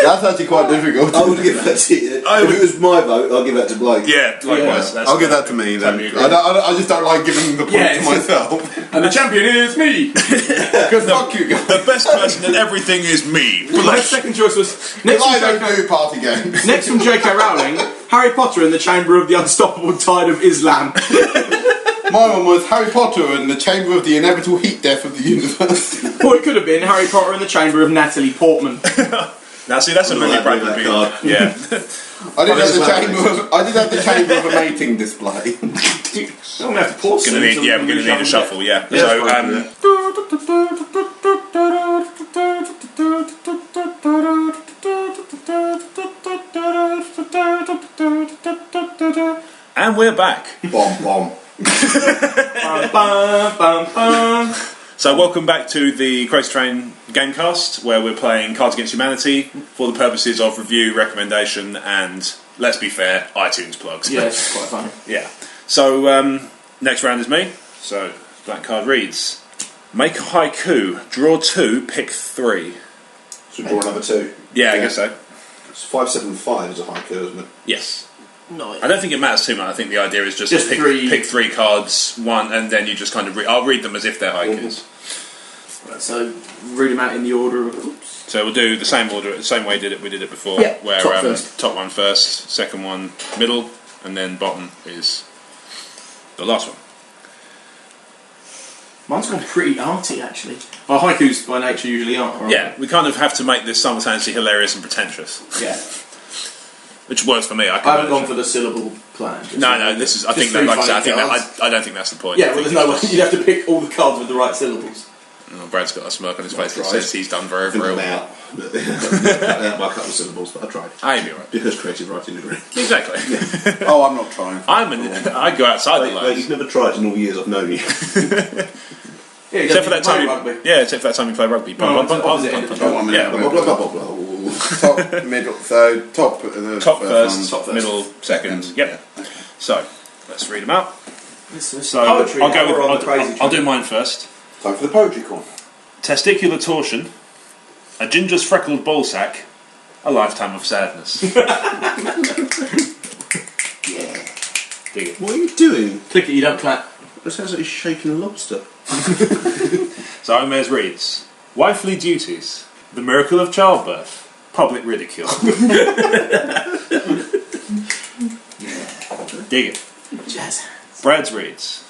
Speaker 4: That's actually quite difficult.
Speaker 3: I would give that to you. If it was my vote, I'll give that to Blake.
Speaker 1: Yeah, likewise.
Speaker 4: I'll give that to me then.
Speaker 1: Totally agree.
Speaker 4: I just don't like giving the point to myself.
Speaker 2: And the champion is me.
Speaker 4: Because fuck you guys.
Speaker 1: The best person in everything is me.
Speaker 2: My second choice was next
Speaker 4: I
Speaker 2: from,
Speaker 4: don't do party games.
Speaker 2: next from J.K. Rowling, Harry Potter and the Chamber of the Unstoppable Tide of Islam.
Speaker 4: My one was Harry Potter and the Chamber of the Inevitable Heat Death of the Universe.
Speaker 2: Or it could have been Harry Potter and the Chamber of Natalie Portman.
Speaker 1: Now, see, that's a really
Speaker 3: like
Speaker 1: Braggart
Speaker 3: that
Speaker 1: big.
Speaker 3: card.
Speaker 1: Yeah.
Speaker 4: I did have the chamber of a mating display.
Speaker 2: I'm going to have to pause
Speaker 1: We're going to need a shuffle, yeah. So, and we're back.
Speaker 4: Bomb, bomb.
Speaker 1: So welcome back to the Crazy Train GameCast, where we're playing Cards Against Humanity for the purposes of review, recommendation, and, let's be fair, iTunes plugs.
Speaker 2: Yeah, it's quite funny.
Speaker 1: Yeah. So, next round is me. So, that card reads, make a haiku, draw 2, pick 3.
Speaker 3: So we draw another 2.
Speaker 1: Yeah, I guess so.
Speaker 3: It's 575 is a haiku, isn't it?
Speaker 1: Yes.
Speaker 2: No.
Speaker 1: I don't think it matters too much. I think the idea is just pick
Speaker 2: 3.
Speaker 1: Pick 3 cards, one, and then you just kind of I'll read them as if they're haikus.
Speaker 2: So, read them out in the order of... Oops.
Speaker 1: So we'll do the same order, the same way we did it before.
Speaker 2: Yeah,
Speaker 1: where
Speaker 2: top first.
Speaker 1: Top one first, second one middle, and then bottom is the last one.
Speaker 2: Mine's gone pretty arty, actually. Well, haikus by nature usually aren't.
Speaker 1: Yeah, we kind of have to make this simultaneously hilarious and pretentious,
Speaker 2: Yeah.
Speaker 1: which works for me. I
Speaker 2: I haven't gone for the syllable plan.
Speaker 1: No. This is. I think that. Like I said, I don't think that's the point.
Speaker 2: Yeah, well, there's no way. You'd have to pick all the cards with the right syllables.
Speaker 1: Oh, Brad's got a smirk on his face that
Speaker 3: right.
Speaker 1: says he's done very, very
Speaker 3: Cut
Speaker 1: well.
Speaker 3: out. Cut out by a couple of syllables, but I tried.
Speaker 1: I'll be alright.
Speaker 3: Because creative writing degree.
Speaker 1: Exactly.
Speaker 4: Oh, I'm not trying.
Speaker 1: I go outside the
Speaker 3: Like,
Speaker 1: lines.
Speaker 3: you've never tried in all years I've known you.
Speaker 2: Yeah,
Speaker 1: Except for that time.
Speaker 2: rugby.
Speaker 1: Yeah, except for that time we played rugby.
Speaker 2: No, it's opposite end of the
Speaker 3: Blah,
Speaker 1: Yeah.
Speaker 3: blah, blah, blah, blah.
Speaker 4: Top, middle, so top.
Speaker 1: Top first,
Speaker 2: Top first.
Speaker 1: middle, second. Yep. So let's read them out. So
Speaker 2: Poetry
Speaker 1: I'll go
Speaker 2: now, or on
Speaker 1: with.
Speaker 2: the crazy
Speaker 1: I'll
Speaker 2: train?
Speaker 1: do mine first.
Speaker 3: Time for the poetry corner.
Speaker 1: Testicular torsion, a ginger's freckled ballsack, a lifetime of sadness.
Speaker 3: Yeah.
Speaker 1: Dig it.
Speaker 3: What are you doing?
Speaker 2: Click it, you don't clap.
Speaker 3: It sounds like he's shaking a lobster.
Speaker 1: So Omez reads, wifely duties, the miracle of childbirth, public ridicule. Dig it.
Speaker 2: Jazz.
Speaker 1: Brad's reads,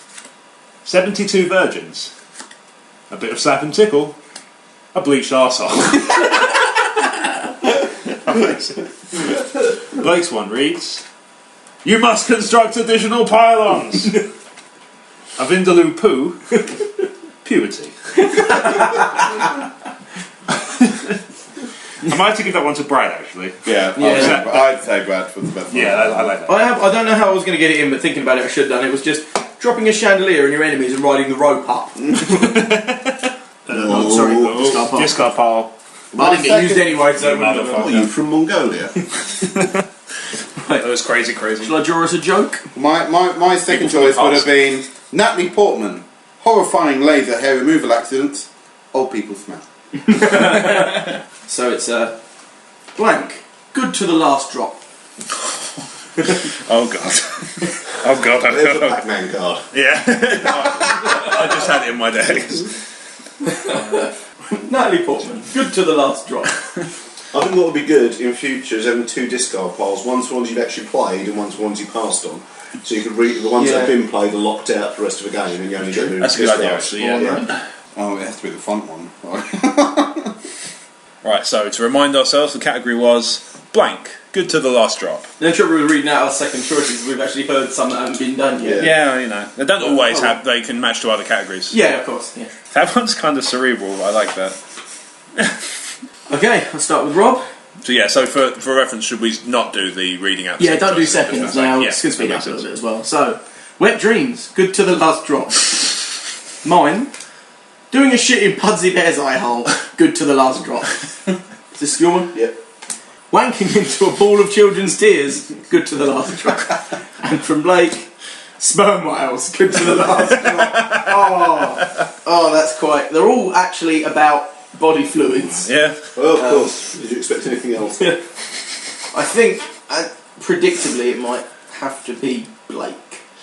Speaker 1: 72 virgins, a bit of slap and tickle, a bleached arsehole. Blake's one reads, you must construct additional pylons. A Vindaloo poo, puberty. I might have to give that one to Brad, actually.
Speaker 4: Yeah,
Speaker 2: Yeah.
Speaker 4: I'd say Brad for the best one.
Speaker 1: Yeah, I like that.
Speaker 2: I don't know how I was going to get it in, but thinking about it, I should have done it. It was just dropping a chandelier in your enemies and riding the rope up. Sorry, discard pile.
Speaker 1: Discard pile.
Speaker 2: But I didn't get used anyway, so it wouldn't have-
Speaker 3: What are you, from Mongolia?
Speaker 1: That was crazy.
Speaker 2: Shall I draw us a joke?
Speaker 4: My second
Speaker 1: People
Speaker 4: choice
Speaker 1: from the
Speaker 4: would have been Natalie Portman. Horrifying laser hair removal accidents. Old people smell.
Speaker 2: So it's blank. Good to the last drop.
Speaker 1: Oh god. Oh god.
Speaker 3: There's a Pac-Man card.
Speaker 1: Yeah. I just had it in my deck.
Speaker 2: Natalie Portman. Good to the last drop.
Speaker 3: I think what would be good in future is having 2 discard piles. One's for ones you've actually played and one's for ones you passed on. So you could read the ones that have been played are locked out for the rest of the game and you only get
Speaker 1: That's a good idea, actually, yeah.
Speaker 4: Oh, it has to be the front one.
Speaker 1: Right, so to remind ourselves, the category was blank. Good to the last drop.
Speaker 2: The trouble with reading out our second choices, we've actually heard some that haven't been done yet.
Speaker 1: Yeah, you know. They don't always have, they can match to other categories.
Speaker 2: Yeah, of course. Yeah.
Speaker 1: That one's kind of cerebral, but I like that.
Speaker 2: Okay, I'll start with Rob.
Speaker 1: So yeah, so for reference, should we not do the reading out?
Speaker 2: Yeah, don't do
Speaker 1: choices?
Speaker 2: seconds now.
Speaker 1: Yeah,
Speaker 2: It's going to speed
Speaker 1: that
Speaker 2: up
Speaker 1: makes
Speaker 2: a little
Speaker 1: sense.
Speaker 2: bit as well. So, wet dreams. Good to the last drop. Mine. Doing a shit in Pudsey Bear's eye hole. Good to the last drop. Is this your one?
Speaker 3: Yep.
Speaker 2: Wanking into a pool of children's tears. Good to the last drop. And from Blake. Sperm whales, good to the last drop. Oh, that's quite... They're all actually about body fluids.
Speaker 1: Yeah.
Speaker 3: Well, of course. Did you expect anything else?
Speaker 2: Yeah. I think, predictably, it might have to be Blake.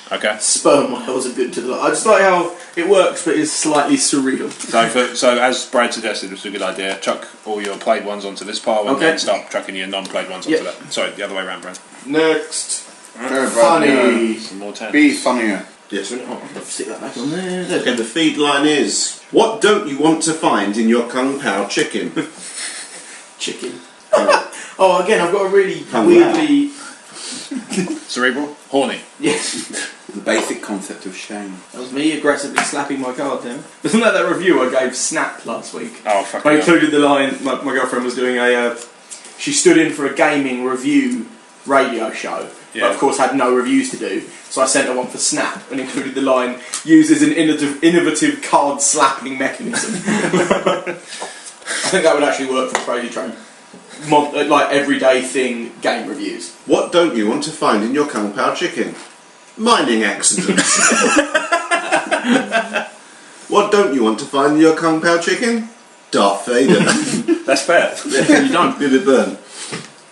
Speaker 1: Okay.
Speaker 2: Sperm whales are good to the last. I just like how it works, but it's slightly surreal.
Speaker 1: So as Brad suggested, it's a good idea. Chuck all your played ones onto this pile and then start chucking your non-played ones onto that. Sorry, the other way around, Brad.
Speaker 2: Next.
Speaker 4: Funny.
Speaker 1: Some more tens.
Speaker 4: Be funnier.
Speaker 3: Yes.
Speaker 2: I'll stick that back on there.
Speaker 3: Okay, the feed line is: what don't you want to find in your Kung Pao chicken?
Speaker 2: Chicken. Oh, again, I've got a really
Speaker 3: Kung
Speaker 2: weirdly...
Speaker 1: Cerebral? Horny.
Speaker 2: Yes.
Speaker 4: The basic concept of shame.
Speaker 2: That was me aggressively slapping my card down. Wasn't that review I gave Snap last week?
Speaker 1: Oh, fuck.
Speaker 2: I included the line, my girlfriend was doing she stood in for a gaming review radio show, but of course had no reviews to do, so I sent her one for Snap and included the line, uses an innovative card slapping mechanism. I think that would actually work for Crazy Train. Like everyday thing game reviews.
Speaker 3: What don't you want to find in your Kung Pao chicken? Mining accidents. What don't you want to find in your Kung Pao chicken? Darth Vader.
Speaker 1: That's fair.
Speaker 2: You're done.
Speaker 3: Did it burn?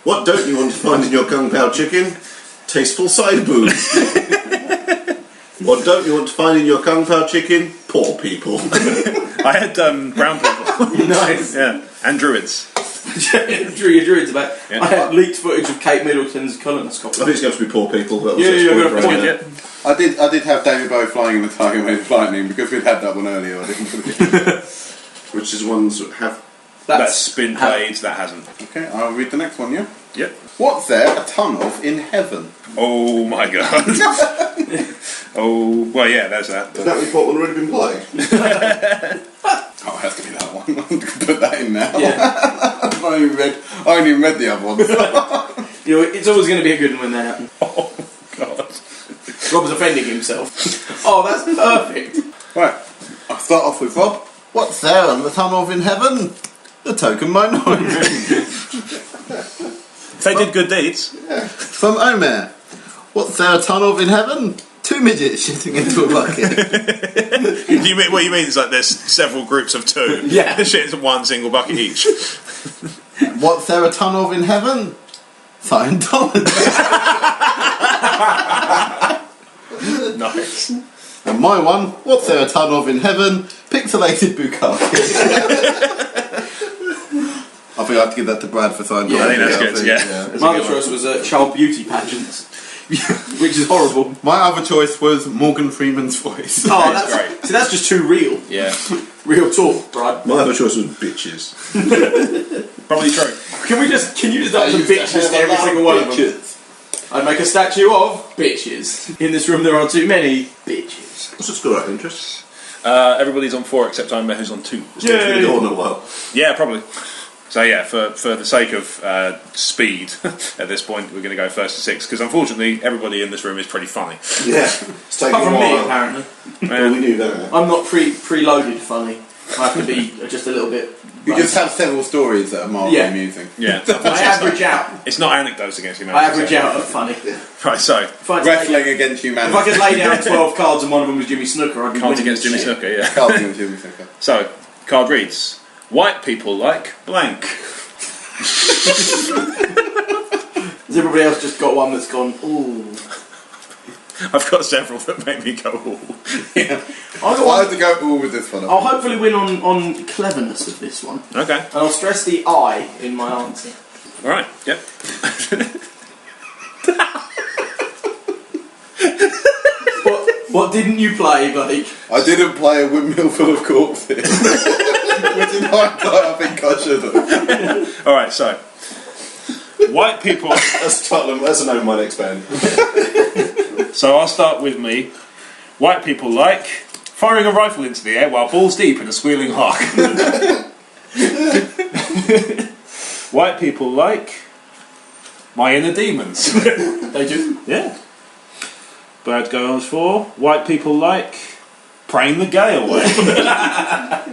Speaker 3: What don't you want to find in your Kung Pao chicken? Tasteful side boobs. What don't you want to find in your Kung Pao chicken? Poor people.
Speaker 1: I had brown people.
Speaker 2: Nice.
Speaker 1: Yeah. And druids.
Speaker 2: Druids about.
Speaker 1: Yeah.
Speaker 2: I had leaked footage of Kate Middleton's colonoscopy.
Speaker 3: I think it's going to be poor people. But
Speaker 2: Yeah,
Speaker 3: also
Speaker 2: I've got a point.
Speaker 3: yeah.
Speaker 4: I did have David Bowie flying in the Tiger Wave of Lightning because we'd had that one earlier. I didn't put it in.
Speaker 3: Which is ones that have.
Speaker 1: That's been played, that hasn't.
Speaker 4: Okay, I'll read the next one, yeah?
Speaker 1: Yep.
Speaker 4: What's there a ton of in heaven?
Speaker 1: Oh my god. Oh, well, yeah, there's that.
Speaker 3: Has that report one already been played?
Speaker 4: Oh, it has to be that one. I'm going to put that in now.
Speaker 2: Yeah.
Speaker 4: I haven't even read the other one.
Speaker 2: It's always going to be a good one when that happens.
Speaker 1: Oh, God.
Speaker 2: Rob's offending himself. Oh, that's perfect.
Speaker 4: Right, I'll start off with Rob. What's there on the ton of in heaven? The token minority.
Speaker 1: They did good deeds.
Speaker 4: From Omer. What's there a ton of in heaven? 2 midgets shitting into a bucket.
Speaker 1: You mean, what you mean is like there's several groups of two.
Speaker 2: Yeah.
Speaker 1: The shit is one single bucket each.
Speaker 4: What's there a ton of in heaven? Scientology.
Speaker 1: Nice.
Speaker 4: And my one, what's there a ton of in heaven? Pixelated bukkake. I think I have to give that to Brad for Scientology.
Speaker 1: Yeah, I think that's good, yeah.
Speaker 2: My other choice was child beauty pageants, which is horrible.
Speaker 4: My other choice was Morgan Freeman's voice.
Speaker 2: Oh,
Speaker 1: That's
Speaker 2: that's
Speaker 1: great.
Speaker 2: See, that's just too real.
Speaker 1: Yeah.
Speaker 2: Real talk, Brad.
Speaker 3: My other choice was bitches.
Speaker 1: Probably true.
Speaker 2: Can you just up some bitches to every single one of them? I'd make a statue of bitches. In this room there are too many bitches.
Speaker 3: What's the score out of interest?
Speaker 1: Everybody's on 4 except I'm who's on 2.
Speaker 3: It's been going on a while.
Speaker 1: Yeah, probably. So yeah, for the sake of speed, at this point we're going to go first to 6 because unfortunately everybody in this room is pretty funny.
Speaker 3: Yeah, it's taking
Speaker 2: Apart
Speaker 3: a
Speaker 2: from me,
Speaker 3: while.
Speaker 2: apparently.
Speaker 3: Well, we knew that.
Speaker 2: I'm not preloaded funny. I have to be just a little bit...
Speaker 4: You just have several stories that are mildly amusing.
Speaker 1: Yeah,
Speaker 2: I average out.
Speaker 1: it's not anecdotes against humanity.
Speaker 2: I average out at funny.
Speaker 1: Right, so
Speaker 2: If I
Speaker 4: Wrestling against humanity.
Speaker 2: If I could lay down 12 cards and one of them was Jimmy Snooker, I'd be
Speaker 1: cards
Speaker 2: winning
Speaker 1: against
Speaker 2: this
Speaker 1: Jimmy
Speaker 2: shit.
Speaker 1: Snooker, yeah.
Speaker 4: Cards against Jimmy Snooker.
Speaker 1: So card reads: white people like blank.
Speaker 2: Has everybody else just got one that's gone, ooh?
Speaker 1: I've got several that make me go ooh.
Speaker 2: Yeah.
Speaker 4: I have to go all with this one.
Speaker 2: I'll hopefully win on cleverness of this one.
Speaker 1: Okay.
Speaker 2: And I'll stress the I in my answer.
Speaker 1: All right. Yep.
Speaker 2: What didn't you play, Blake?
Speaker 4: I didn't play a windmill full of corpses. Which in hindsight I think I should have.
Speaker 1: All right. So white people.
Speaker 3: That's Tottenham. That's the name of my next band.
Speaker 1: So I'll start with me. White people like firing a rifle into the air while balls deep in a squealing hawk. White people like my inner demons.
Speaker 2: They do?
Speaker 1: Yeah. Bird goes for white people like praying the gay away.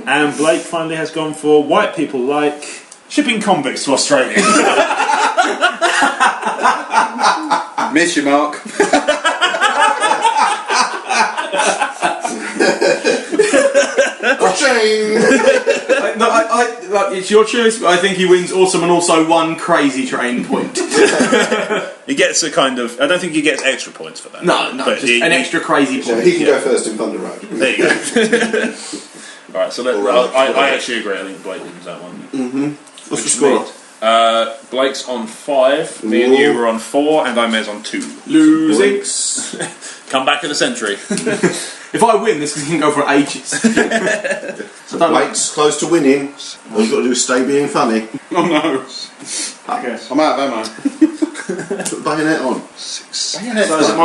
Speaker 1: And Blake finally has gone for white people like shipping convicts to Australia.
Speaker 4: Miss you, Mark.
Speaker 2: It's your choice, but I think he wins awesome and also 1 crazy train point.
Speaker 1: He gets a kind of. I don't think he gets extra points for that.
Speaker 2: No,
Speaker 1: but
Speaker 2: just an extra crazy
Speaker 3: So
Speaker 2: point.
Speaker 3: he can go first in Thunder Road.
Speaker 1: There you go. Alright, so I actually agree. I think Blake wins that one.
Speaker 3: What's the score?
Speaker 1: Blake's on 5, me and you were on 4, and Imez on 2.
Speaker 2: Losing.
Speaker 1: Come back in a century.
Speaker 2: If I win, this can go for ages. So don't
Speaker 3: Blake's close to winning. All you've got to do is stay being funny.
Speaker 2: Oh no. Okay.
Speaker 4: I'm out of ammo.
Speaker 3: Put the bayonet on.
Speaker 1: 6.
Speaker 2: So is it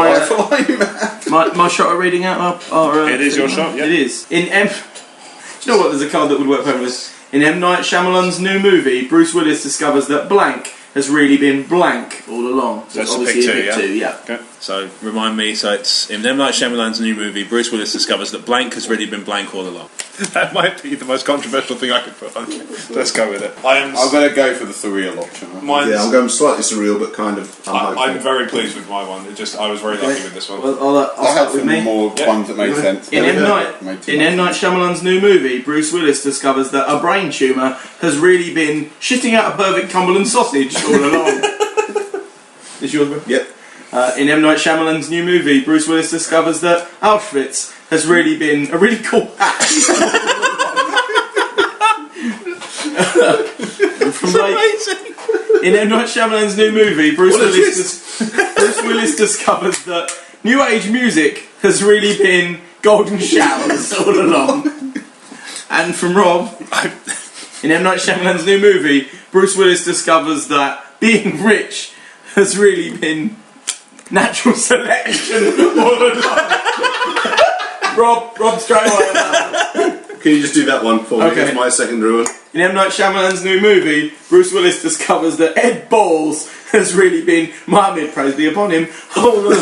Speaker 2: my shot at reading out our
Speaker 1: It is your shot, yeah.
Speaker 2: It is. In M. Do you know what? There's a card that would work perfectly. In M. Night Shyamalan's new movie, Bruce Willis discovers that blank has really been blank all along.
Speaker 1: So that's
Speaker 2: obviously
Speaker 1: a pick 2,
Speaker 2: yeah.
Speaker 1: Okay. So remind me. So it's in M. Night Shyamalan's new movie. Bruce Willis discovers that blank has really been blank all along. That might be the most controversial thing I could put on. Let's go with it.
Speaker 4: I'm going to go for the surreal option.
Speaker 1: Mine's,
Speaker 3: Yeah, I'm going slightly surreal, but kind of.
Speaker 1: I'm very pleased with my one. I was very lucky with this one.
Speaker 2: Well, I'll
Speaker 4: I had
Speaker 2: start with
Speaker 4: some
Speaker 2: me.
Speaker 4: more ones that made sense.
Speaker 2: In M. Night Shyamalan's new movie, Bruce Willis discovers that a brain tumour has really been shitting out a perfect Cumberland sausage all along. Is yours, bro?
Speaker 3: Yep.
Speaker 2: In M. Night Shyamalan's new movie, Bruce Willis discovers that Auschwitz has really been a really cool hat. From
Speaker 1: Amazing.
Speaker 2: in M. Night Shyamalan's new movie, Bruce Willis discovers that New Age music has really been golden showers all along. And from Rob, in M. Night Shyamalan's new movie, Bruce Willis discovers that being rich has really been natural selection all along. Rob, straight away.
Speaker 3: Can you just do that one for me?
Speaker 2: Okay.
Speaker 3: It's my secondary one.
Speaker 2: In M. Night Shyamalan's new movie, Bruce Willis discovers that Ed Balls has really been Muhammad, praise be upon him, all along.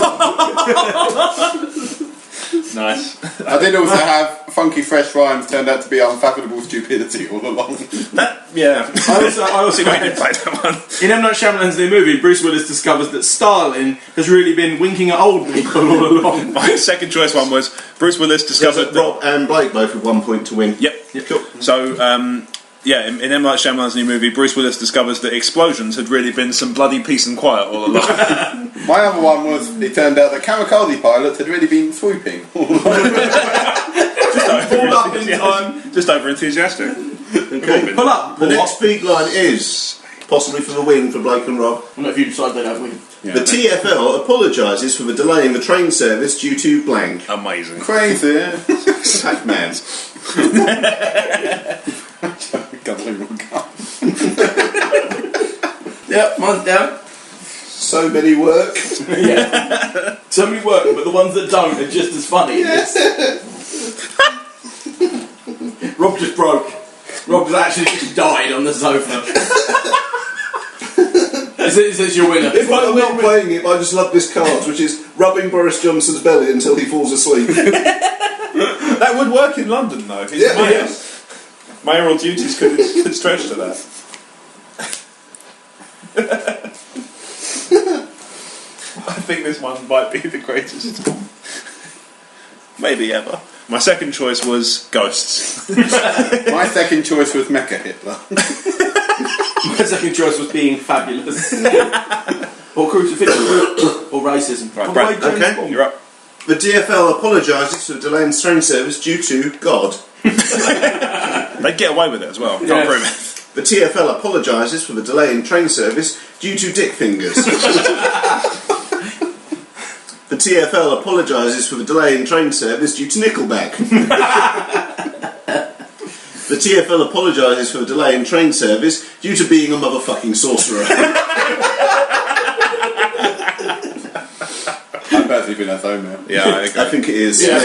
Speaker 1: Nice.
Speaker 4: I did also have funky fresh rhymes turned out to be unfathomable stupidity all along.
Speaker 1: Yeah.
Speaker 2: I also
Speaker 1: I did play that one.
Speaker 2: in M. Night Shyamalan's new movie, Bruce Willis discovers that Stalin has really been winking at old people all along.
Speaker 1: My second choice one was Bruce Willis discovered that.
Speaker 3: Rob and Blake both with 1 point to win.
Speaker 1: Yep.
Speaker 3: Cool.
Speaker 1: So, in M. Night Shyamalan's new movie, Bruce Willis discovers that explosions had really been some bloody peace and quiet all along.
Speaker 4: My other one was, it turned out that kamikaze pilots had really been swooping all along.
Speaker 1: Just over enthusiastic.
Speaker 3: Okay.
Speaker 2: Pull up.
Speaker 3: The next big line is possibly for the win for Blake and Rob.
Speaker 2: I don't know if you decide they don't win.
Speaker 1: Yeah.
Speaker 3: The TfL apologises for the delay in the train service due to blank.
Speaker 1: Amazing.
Speaker 4: Crazy.
Speaker 3: Pac-Man.
Speaker 2: Yep, mine's down.
Speaker 3: So many work.
Speaker 2: Yeah. So many work, but the ones that don't are just as funny. Rob just broke. Rob's actually just died on the sofa. Is this your winner?
Speaker 3: I'm not playing it, but I just love this card, which is rubbing Boris Johnson's belly until he falls asleep.
Speaker 1: That would work in London, though. Mayoral duties could stretch to that. I think this one might be the greatest. Maybe ever. My second choice was Ghosts.
Speaker 4: My second choice was Mecha Hitler.
Speaker 2: My second choice was being fabulous. Or crucifixion. Or racism.
Speaker 1: Right, Brad,
Speaker 3: okay.
Speaker 1: You're up.
Speaker 3: The DFL apologises for the delay in train service due to God.
Speaker 1: They'd get away with it as well. Can't prove it.
Speaker 3: The TfL apologises for the delay in train service due to dick fingers. The TfL apologises for the delay in train service due to Nickelback. The TfL apologises for the delay in train service due to being a motherfucking sorcerer.
Speaker 4: I personally think that's home now.
Speaker 1: Yeah, I agree.
Speaker 3: I think it is.
Speaker 2: Yeah.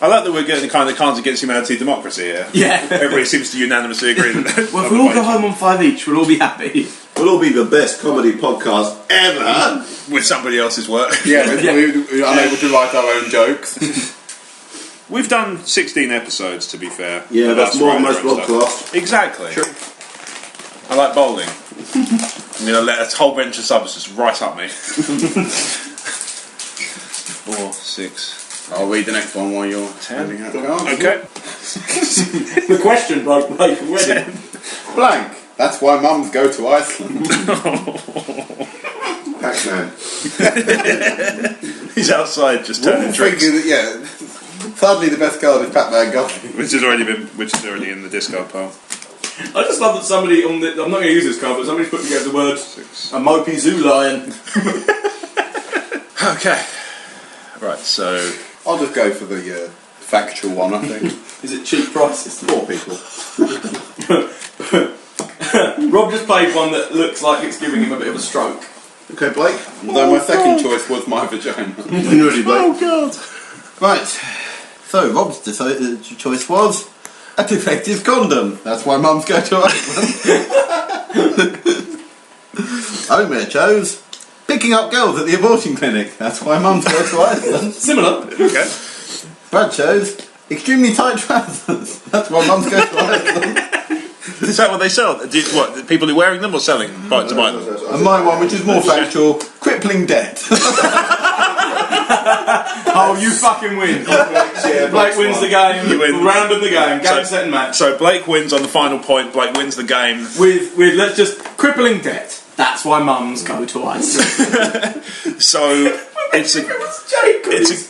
Speaker 1: I like that we're getting the kind of Cards Against Humanity democracy here.
Speaker 2: Yeah.
Speaker 1: Everybody seems to unanimously agree that.
Speaker 2: Well, if we all go home on 5 each, we'll all be happy.
Speaker 3: We'll all be the best comedy podcast ever.
Speaker 1: with somebody else's work.
Speaker 4: Yeah, we're unable to write our own jokes.
Speaker 1: We've done 16 episodes, to be fair.
Speaker 3: Yeah, that's more than most
Speaker 1: writing and
Speaker 3: podcasts.
Speaker 1: stuff. Exactly.
Speaker 3: Sure.
Speaker 1: I like bowling. I'm going to let a whole bunch of subs just right up me. 4, 6,
Speaker 4: I'll read the next one while you're handing out cards.
Speaker 1: Okay.
Speaker 2: The question, Blake, already.
Speaker 4: Blank. That's why mums go to Iceland.
Speaker 3: Pac-Man.
Speaker 1: He's outside just turning tricks,
Speaker 4: Yeah. Sadly, the best card is Pac-Man Goth.
Speaker 1: which is already in the discard pile.
Speaker 2: I just love that somebody I'm not going to use this card, but somebody's put together the word a mopey zoo lion.
Speaker 1: Okay. Right, so
Speaker 4: I'll just go for the factual one, I think.
Speaker 2: Is it cheap prices?
Speaker 4: 4 people.
Speaker 2: Rob just played one that looks like it's giving him a bit of a stroke.
Speaker 3: Okay, Blake.
Speaker 4: Although my second choice was my vagina.
Speaker 3: When you're ready, Blake.
Speaker 1: God.
Speaker 4: Right. So, Rob's choice was a defective condom. That's why mums go to Iceland. Omer chose picking up girls at the abortion clinic. That's why mums go to Iceland.
Speaker 2: Similar.
Speaker 1: Okay.
Speaker 4: Brad chose extremely tight trousers. That's why mums go to Iceland.
Speaker 1: Is that what they sell? What, people who are wearing them or selling? To buy them?
Speaker 4: And my one, which is more factual, crippling debt.
Speaker 2: Oh, you fucking win. Blake wins the game.
Speaker 1: You win.
Speaker 2: Round of the game. Game, set and match.
Speaker 1: So Blake wins on the final point. Blake wins the game.
Speaker 2: With let's just crippling debt. That's why mums go to Iceland.
Speaker 1: So it's a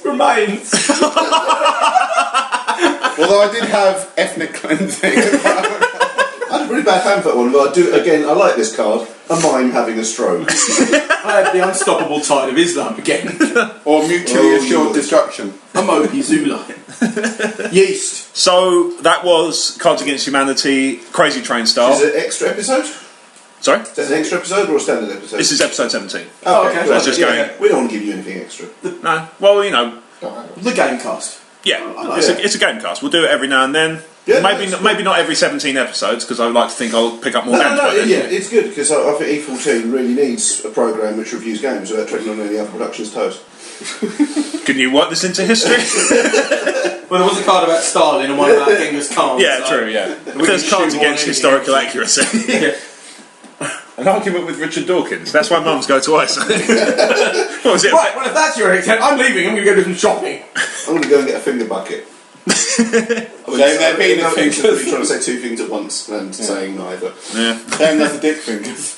Speaker 2: remains.
Speaker 3: Although I did have ethnic cleansing. I had a really bad hand for that one, but I like this card. A mime having a stroke.
Speaker 2: I had the unstoppable tide of Islam again.
Speaker 4: Or mutually assured destruction.
Speaker 2: A mopey zoo lion.
Speaker 3: Yeast.
Speaker 1: So that was Cards Against Humanity, Crazy Train style.
Speaker 3: Is it an extra episode?
Speaker 1: Sorry?
Speaker 3: Is that an extra episode or a standard episode?
Speaker 1: This is episode 17.
Speaker 2: Oh, okay.
Speaker 3: Well,
Speaker 1: That's just going.
Speaker 3: We don't want to give you anything extra.
Speaker 1: No. Well, you know.
Speaker 2: The GameCast.
Speaker 1: Yeah.
Speaker 3: like
Speaker 1: It's a game cast. We'll do it every now and then.
Speaker 3: Yeah,
Speaker 1: maybe not every 17 episodes, because I like to think I'll pick up more games by then.
Speaker 3: It's good because I think E14 really needs a programme which reviews games without treading on any other production's toes.
Speaker 1: Can you work this into history?
Speaker 2: Well, there was a card about Stalin and one about Genghis Khan.
Speaker 1: Yeah,
Speaker 2: so
Speaker 1: true, yeah.
Speaker 2: we
Speaker 1: There's
Speaker 2: can
Speaker 1: cards
Speaker 2: shoehorn
Speaker 1: against
Speaker 2: anything
Speaker 1: historical
Speaker 2: in.
Speaker 1: accuracy.
Speaker 2: Yeah.
Speaker 1: An argument with Richard Dawkins. That's why mums go to Iceland. What was it?
Speaker 2: Right, well, if that's your intent, I'm leaving. I'm going to go do some shopping.
Speaker 3: I'm going to go and get a finger bucket.
Speaker 4: They're being
Speaker 3: no,
Speaker 4: fingers.
Speaker 3: trying to say two things at once and saying neither.
Speaker 1: Yeah.
Speaker 4: Then that's the dick fingers.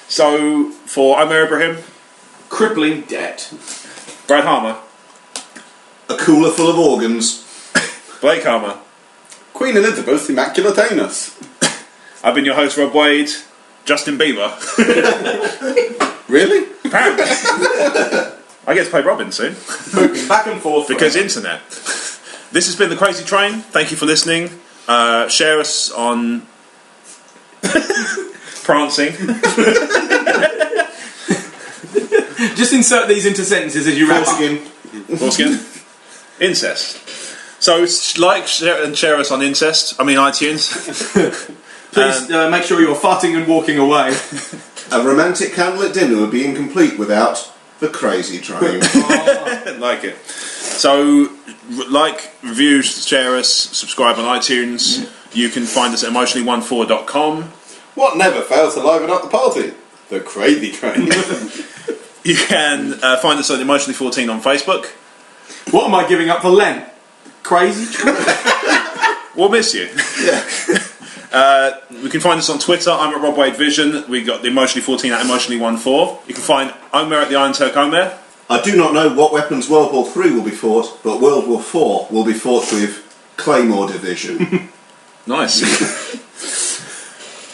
Speaker 1: So, for Omer Ibrahim,
Speaker 2: Crippling debt.
Speaker 1: Brad Harmer,
Speaker 3: A cooler full of organs.
Speaker 1: Blake Harmer,
Speaker 4: Queen Elizabeth's Immaculate Anus.
Speaker 1: I've been your host, Rob Wade, Justin Bieber.
Speaker 4: Really?
Speaker 1: Apparently. I get to play Robin soon.
Speaker 2: Moving back and forth.
Speaker 1: Because internet. This has been The Crazy Train. Thank you for listening. Share us on Prancing.
Speaker 2: Just insert these into sentences as you wrap up.
Speaker 1: Foreskin. Incest. So like, share, and share us on iTunes.
Speaker 2: Please make sure you're farting and walking away.
Speaker 3: A romantic candlelit dinner would be incomplete without the Crazy Train.
Speaker 1: Like it. So, like, review, share us, subscribe on iTunes. You can find us at emotionally14.com.
Speaker 4: What never fails to liven up the party? The Crazy Train.
Speaker 1: You can find us on Emotionally14 on Facebook.
Speaker 2: What am I giving up for Lent? Crazy?
Speaker 1: We'll miss you.
Speaker 3: Yeah.
Speaker 1: We can find us on Twitter. I'm at Rob Wade Vision. We got the Emotionally14 at Emotionally14. You can find Omer at the Iron Turk Omer.
Speaker 3: I do not know what weapons World War III will be fought, but World War IV will be fought with Claymore Division.
Speaker 1: Nice.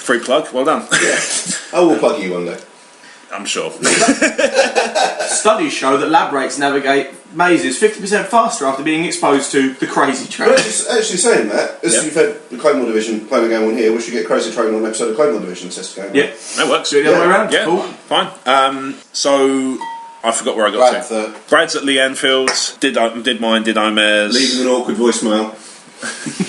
Speaker 1: Free plug. Well done.
Speaker 3: I will plug you one day.
Speaker 1: I'm sure.
Speaker 2: Studies show that lab rates navigate mazes 50% faster after being exposed to the Crazy Train.
Speaker 3: But actually saying that, as you've had the Claymore Division playing a game on here, we should get Crazy Train on an episode of Claymore Division test going on.
Speaker 2: Yeah,
Speaker 1: That works.
Speaker 2: do it the other way around.
Speaker 1: Yeah,
Speaker 2: Cool.
Speaker 1: fine. So, I forgot where I got to. Brad's at Lee Enfield. Did Omer's.
Speaker 3: Leaving an awkward voicemail.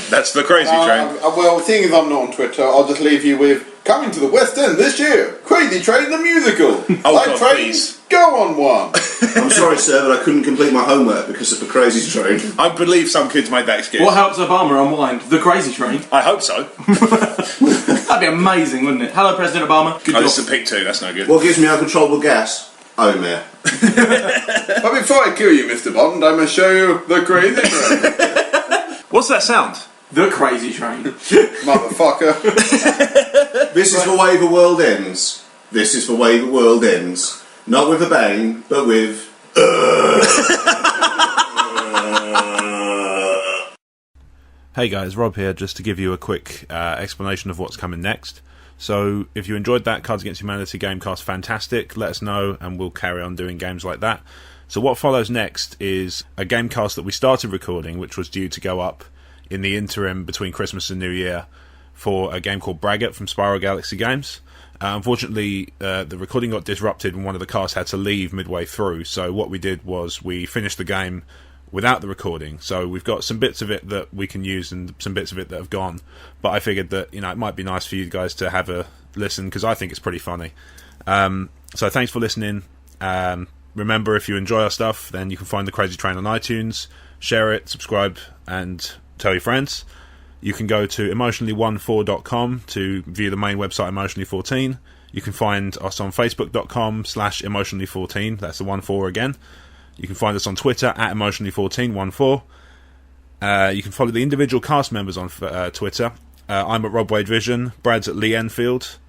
Speaker 1: That's the Crazy Train.
Speaker 4: Well, seeing as I'm not on Twitter, I'll just leave you with coming to the West End this year. Crazy Train the musical.
Speaker 1: Oh,
Speaker 4: like
Speaker 1: God,
Speaker 4: trains, go on one.
Speaker 3: I'm sorry, sir, but I couldn't complete my homework because of the Crazy Train.
Speaker 1: I believe some kids made that excuse.
Speaker 2: What helps Obama unwind? The Crazy Train.
Speaker 1: I hope so.
Speaker 2: That'd be amazing, wouldn't it? Hello, President Obama. Good
Speaker 1: Oh,
Speaker 2: job.
Speaker 1: this is a pick 2. That's no good.
Speaker 3: What gives me uncontrollable gas? Omer.
Speaker 4: But before I kill you, Mr. Bond, I must show you the crazy train.
Speaker 1: What's that sound?
Speaker 2: The crazy train.
Speaker 4: Motherfucker.
Speaker 3: This is the way the world ends. This is the way the world ends. Not with a bang, but with...
Speaker 1: Hey guys, Rob here, just to give you a quick explanation of what's coming next. So, if you enjoyed that Cards Against Humanity Gamecast, fantastic, let us know and we'll carry on doing games like that. So what follows next is a Gamecast that we started recording, which was due to go up in the interim between Christmas and New Year for a game called Braggart from Spiral Galaxy Games. Unfortunately, the recording got disrupted and one of the casts had to leave midway through, so what we did was we finished the game without the recording. So we've got some bits of it that we can use and some bits of it that have gone, but I figured that it might be nice for you guys to have a listen because I think it's pretty funny. So thanks for listening. Remember, if you enjoy our stuff, then you can find the Crazy Train on iTunes, share it, subscribe, and tell your friends. You can go to emotionally14.com to view the main website, Emotionally14. You can find us on facebook.com/emotionally14. That's the 14 again. You can find us on Twitter at emotionally1414. You can follow the individual cast members on Twitter. I'm at Rob Wade Vision. Brad's at Lee Enfield.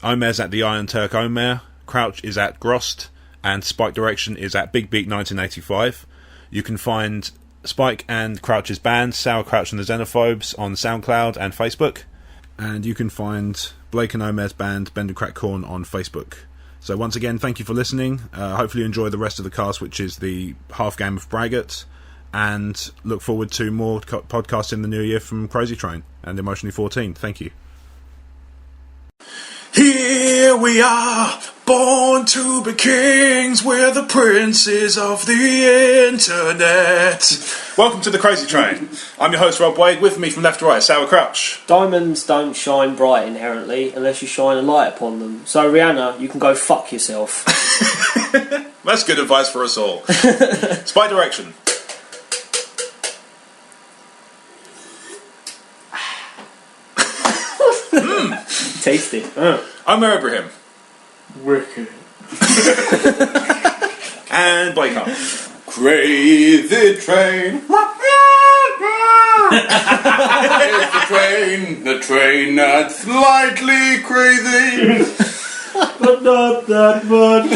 Speaker 1: Omer's at the Iron Turk Omer. Crouch is at Grost. And Spike Direction is at Big Beat 1985. You can find Spike and Crouch's band, Sour Crouch and the Xenophobes, on SoundCloud and Facebook. And you can find Blake and Omer's band, Bend and Crack Corn, on Facebook. So once again, thank you for listening. Hopefully you enjoy the rest of the cast, which is the half game of Braggart. And look forward to more podcasts in the new year from Crazy Train and Emotionally 14. Thank you. Here we are, born to be kings, we're the princes of the internet. Welcome to the Crazy Train. I'm your host Rob Wade, with me from left to right, Sour Crouch.
Speaker 5: Diamonds don't shine bright inherently unless you shine a light upon them. So Rihanna, you can go fuck yourself.
Speaker 1: That's good advice for us all. Spy Direction.
Speaker 5: Tasty.
Speaker 1: Omer Ibrahim.
Speaker 2: Wicked.
Speaker 1: And Blake Hunt.
Speaker 4: Crazy train. It's the train that's slightly crazy.
Speaker 2: But not that much.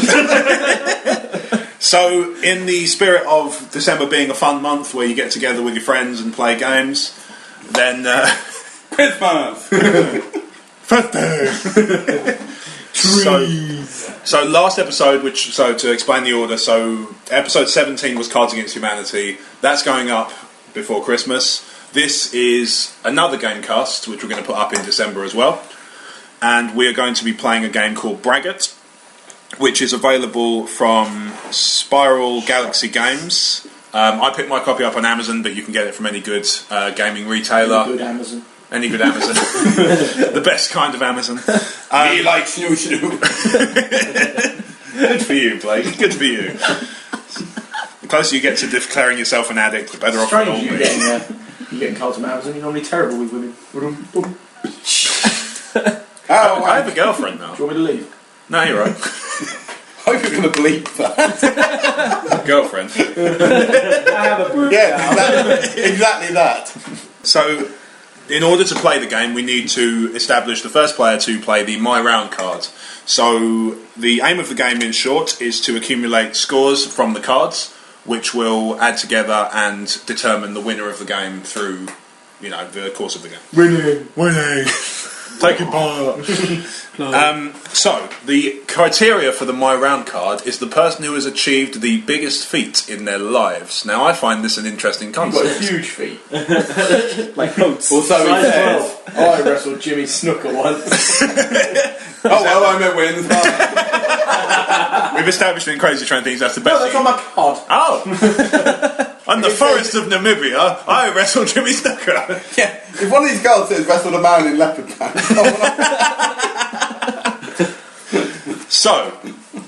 Speaker 1: So, in the spirit of December being a fun month where you get together with your friends and play games, then
Speaker 4: Christmas.
Speaker 1: So last episode, to explain the order, so episode 17 was Cards Against Humanity. That's going up before Christmas. This is another Gamecast, which we're going to put up in December as well. And we are going to be playing a game called Braggart, which is available from Spiral Galaxy Games. I picked my copy up on Amazon, but you can get it from any good gaming retailer.
Speaker 5: Good Amazon.
Speaker 1: Any good Amazon. The best kind of Amazon.
Speaker 4: He likes snoo.
Speaker 1: Good for you, Blake. Good for you. The closer you get to declaring yourself an addict, the better off we'll all be.
Speaker 5: You're getting cards from Amazon. You're normally terrible with women.
Speaker 1: I have a girlfriend now.
Speaker 2: Do you want me to leave?
Speaker 1: No, you're right.
Speaker 4: Hope you're going to bleep that.
Speaker 1: Girlfriend.
Speaker 5: I have a
Speaker 4: Exactly that.
Speaker 1: So, in order to play the game, we need to establish the first player to play the My Round card. So, the aim of the game, in short, is to accumulate scores from the cards, which will add together and determine the winner of the game through, the course of the game. Winning. Taking part. So, the criteria for the My Round card is the person who has achieved the biggest feat in their lives. Now, I find this an interesting
Speaker 2: You've got
Speaker 1: concept.
Speaker 2: a huge feat.
Speaker 5: like oats.
Speaker 2: Also, he
Speaker 5: Size
Speaker 2: says,
Speaker 5: 12.
Speaker 2: I wrestled Jimmy Snooker once.
Speaker 4: I meant wins.
Speaker 1: We've established in Crazy Train Things that's the best
Speaker 2: No, that's
Speaker 1: thing.
Speaker 2: on my card.
Speaker 1: Oh! On the forest of Namibia, I wrestled Jimmy Snooker.
Speaker 4: Yeah, if one of these girls says wrestled a man in leopard pants.
Speaker 1: So,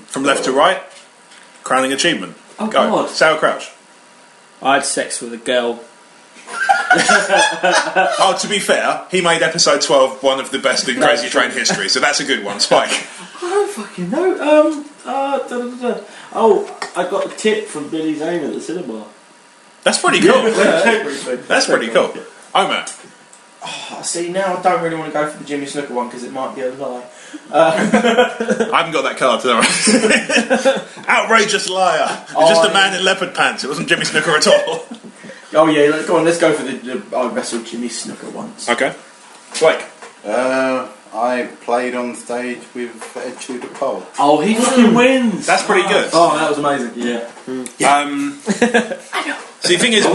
Speaker 1: from left to right, crowning achievement.
Speaker 5: Oh,
Speaker 1: Go.
Speaker 5: God.
Speaker 1: Sour Crouch.
Speaker 5: I had sex with a girl
Speaker 1: Oh, to be fair, he made episode 12 one of the best in Crazy Train history, so that's a good one. Spike.
Speaker 6: I don't fucking know. Oh, I got a tip from Billy Zane at the cinema.
Speaker 1: That's pretty cool. That's pretty cool. Oh, man.
Speaker 2: See, now I don't really want to go for the Jimmy Snooker one because it might be a lie.
Speaker 1: I haven't got that card today. Outrageous liar. You're just a man in leopard pants. It wasn't Jimmy Snooker at all.
Speaker 2: Oh yeah, let's go on. Let's go for the I wrestled Jimmy Snooker once.
Speaker 1: Okay. Blake.
Speaker 4: I played on stage with Ed Tudor Pole.
Speaker 6: Oh, he fucking wins.
Speaker 1: That's pretty good.
Speaker 2: Oh, that was amazing.
Speaker 6: Yeah.
Speaker 1: See, the thing is,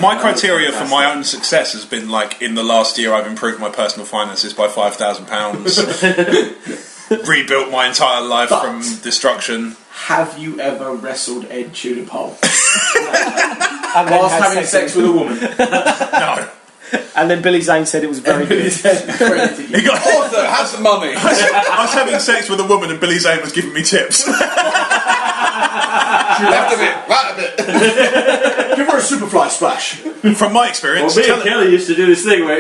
Speaker 1: my criteria for my own success has been like in the last year I've improved my personal finances by £5,000, rebuilt my entire life from destruction.
Speaker 2: Have you ever wrestled Ed Tudor Pole?
Speaker 5: And then
Speaker 2: Whilst
Speaker 5: had
Speaker 2: having sex with a woman?
Speaker 1: No.
Speaker 5: And then Billy Zane said it was very good.
Speaker 1: He got,
Speaker 4: Also, have some money.
Speaker 1: I was having sex with a woman and Billy Zane was giving me tips.
Speaker 4: Left a bit, right a bit.
Speaker 2: Give her a Superfly splash.
Speaker 1: From my experience,
Speaker 6: Well, me and Kelly used to do this thing where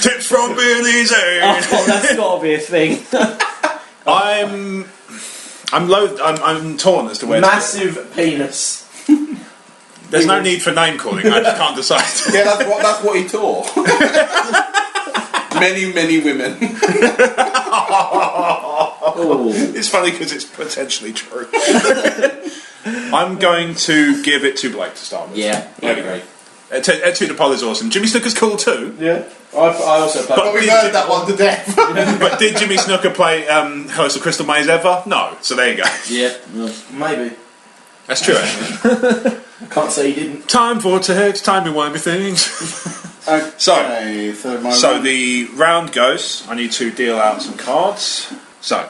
Speaker 1: tips from Billy Zane.
Speaker 5: Oh, that's got to be a thing.
Speaker 1: I'm torn as to where.
Speaker 2: Massive penis.
Speaker 1: There's no need for name calling. I just can't decide.
Speaker 4: Yeah, that's what he tore. Many women.
Speaker 1: It's funny because it's potentially true. I'm going to give it to Blake to start with.
Speaker 6: Yeah,
Speaker 1: There we go. Ed Tudor Pole is awesome. Jimmy Snooker's cool too.
Speaker 2: Yeah. I also played.
Speaker 4: But we heard that one to death.
Speaker 1: But did Jimmy Snooker play Host of Crystal Maze ever? No. So there you go.
Speaker 6: Yeah.
Speaker 2: Maybe.
Speaker 1: That's true, actually.
Speaker 2: I can't say he didn't.
Speaker 1: Time vortex, timey-wimey things.
Speaker 4: Okay,
Speaker 1: So the round goes. I need to deal out some cards. So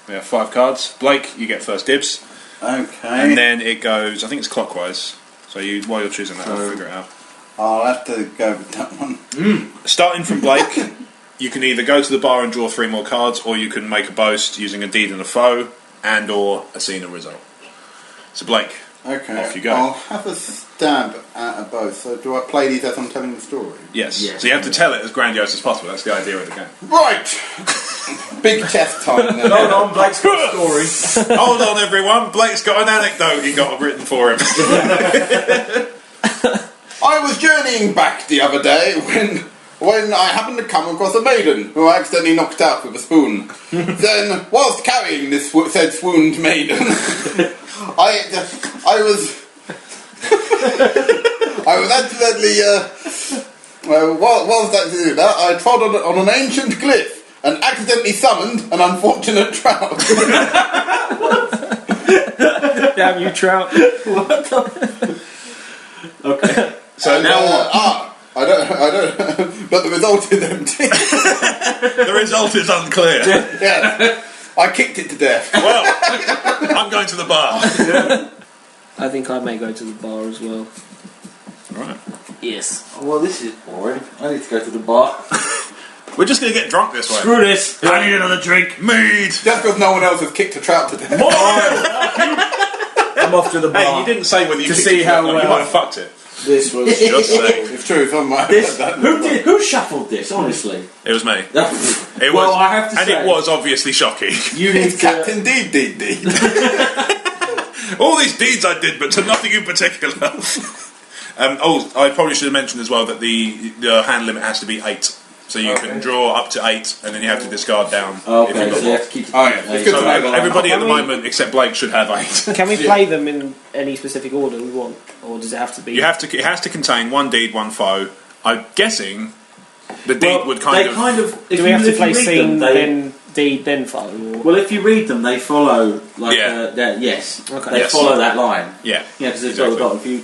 Speaker 1: we have 5 cards. Blake, you get first dibs.
Speaker 4: Okay.
Speaker 1: And then it goes. I think it's clockwise. So while you're choosing that, I'll figure it out.
Speaker 4: I'll have to go with that one.
Speaker 1: Starting from Blake, you can either go to the bar and draw 3 more cards, or you can make a boast using a deed and a foe, and/or a scene and result. So Blake,
Speaker 4: Okay.
Speaker 1: off you go.
Speaker 4: I'll have a stab at a both. So do I play these as I'm telling the story?
Speaker 1: Yes.
Speaker 6: Yeah.
Speaker 1: So you have to tell it as grandiose as possible. That's the idea of the game.
Speaker 4: Right. Big chest time then.
Speaker 2: Hold on, Blake's got a story.
Speaker 1: Hold on, everyone. Blake's got an anecdote he got written for him.
Speaker 4: I was journeying back the other day when I happened to come across a maiden who I accidentally knocked out with a spoon. Then, whilst carrying this said swooned maiden, I was accidentally whilst I did that, I trod on an ancient glyph and accidentally summoned an unfortunate trout.
Speaker 5: Damn you, Trout.
Speaker 6: Okay.
Speaker 1: So now what?
Speaker 4: I don't. But the result is empty.
Speaker 1: The result is unclear.
Speaker 4: Yeah, I kicked it to death.
Speaker 1: Well, I'm going to the bar.
Speaker 5: I think I may go to the bar as well.
Speaker 1: Right.
Speaker 5: Yes.
Speaker 6: Well, this is boring. I need to go to the bar.
Speaker 1: We're just going to get drunk this way.
Speaker 6: Screw this.
Speaker 1: I need another drink. Mead.
Speaker 4: Just because no one else has kicked a trout to death.
Speaker 2: I'm off to the bar.
Speaker 1: Hey, you didn't say whether you
Speaker 2: To
Speaker 1: kicked
Speaker 2: see
Speaker 1: it
Speaker 2: how
Speaker 1: or not. You might have fucked it.
Speaker 2: This was
Speaker 1: Just saying.
Speaker 4: It's true, someone might
Speaker 6: This,
Speaker 4: have said that.
Speaker 6: who shuffled this? Honestly.
Speaker 1: It was me. It was,
Speaker 6: Well, I have to
Speaker 1: and
Speaker 6: say,
Speaker 1: it was obviously shocking.
Speaker 6: You need
Speaker 4: It's
Speaker 6: to.
Speaker 4: Captain Deed.
Speaker 1: All these deeds I did, but to nothing in particular. I probably should have mentioned as well that the hand limit has to be 8. So you can draw up to 8, and then you have to discard down.
Speaker 6: Okay,
Speaker 1: if you've got
Speaker 6: so you have to keep.
Speaker 4: Oh, yeah. It's good
Speaker 1: So
Speaker 4: to know.
Speaker 1: everybody at the
Speaker 5: How many-
Speaker 1: moment except Blake should have 8.
Speaker 5: Can we play them in any specific order we want? Or does it have to be...
Speaker 1: It has to contain 1 deed, 1 foe. I'm guessing the deed would
Speaker 6: They
Speaker 1: kind of.
Speaker 6: If
Speaker 5: Do we have to play
Speaker 6: read
Speaker 5: scene,
Speaker 6: them,
Speaker 5: then deed, then foe? Or...
Speaker 6: Well, if you read them, they follow like
Speaker 1: Yeah.
Speaker 6: yes,
Speaker 5: Okay.
Speaker 6: they
Speaker 1: Yes.
Speaker 6: follow that line.
Speaker 1: Yeah.
Speaker 6: Yeah, because
Speaker 1: Exactly.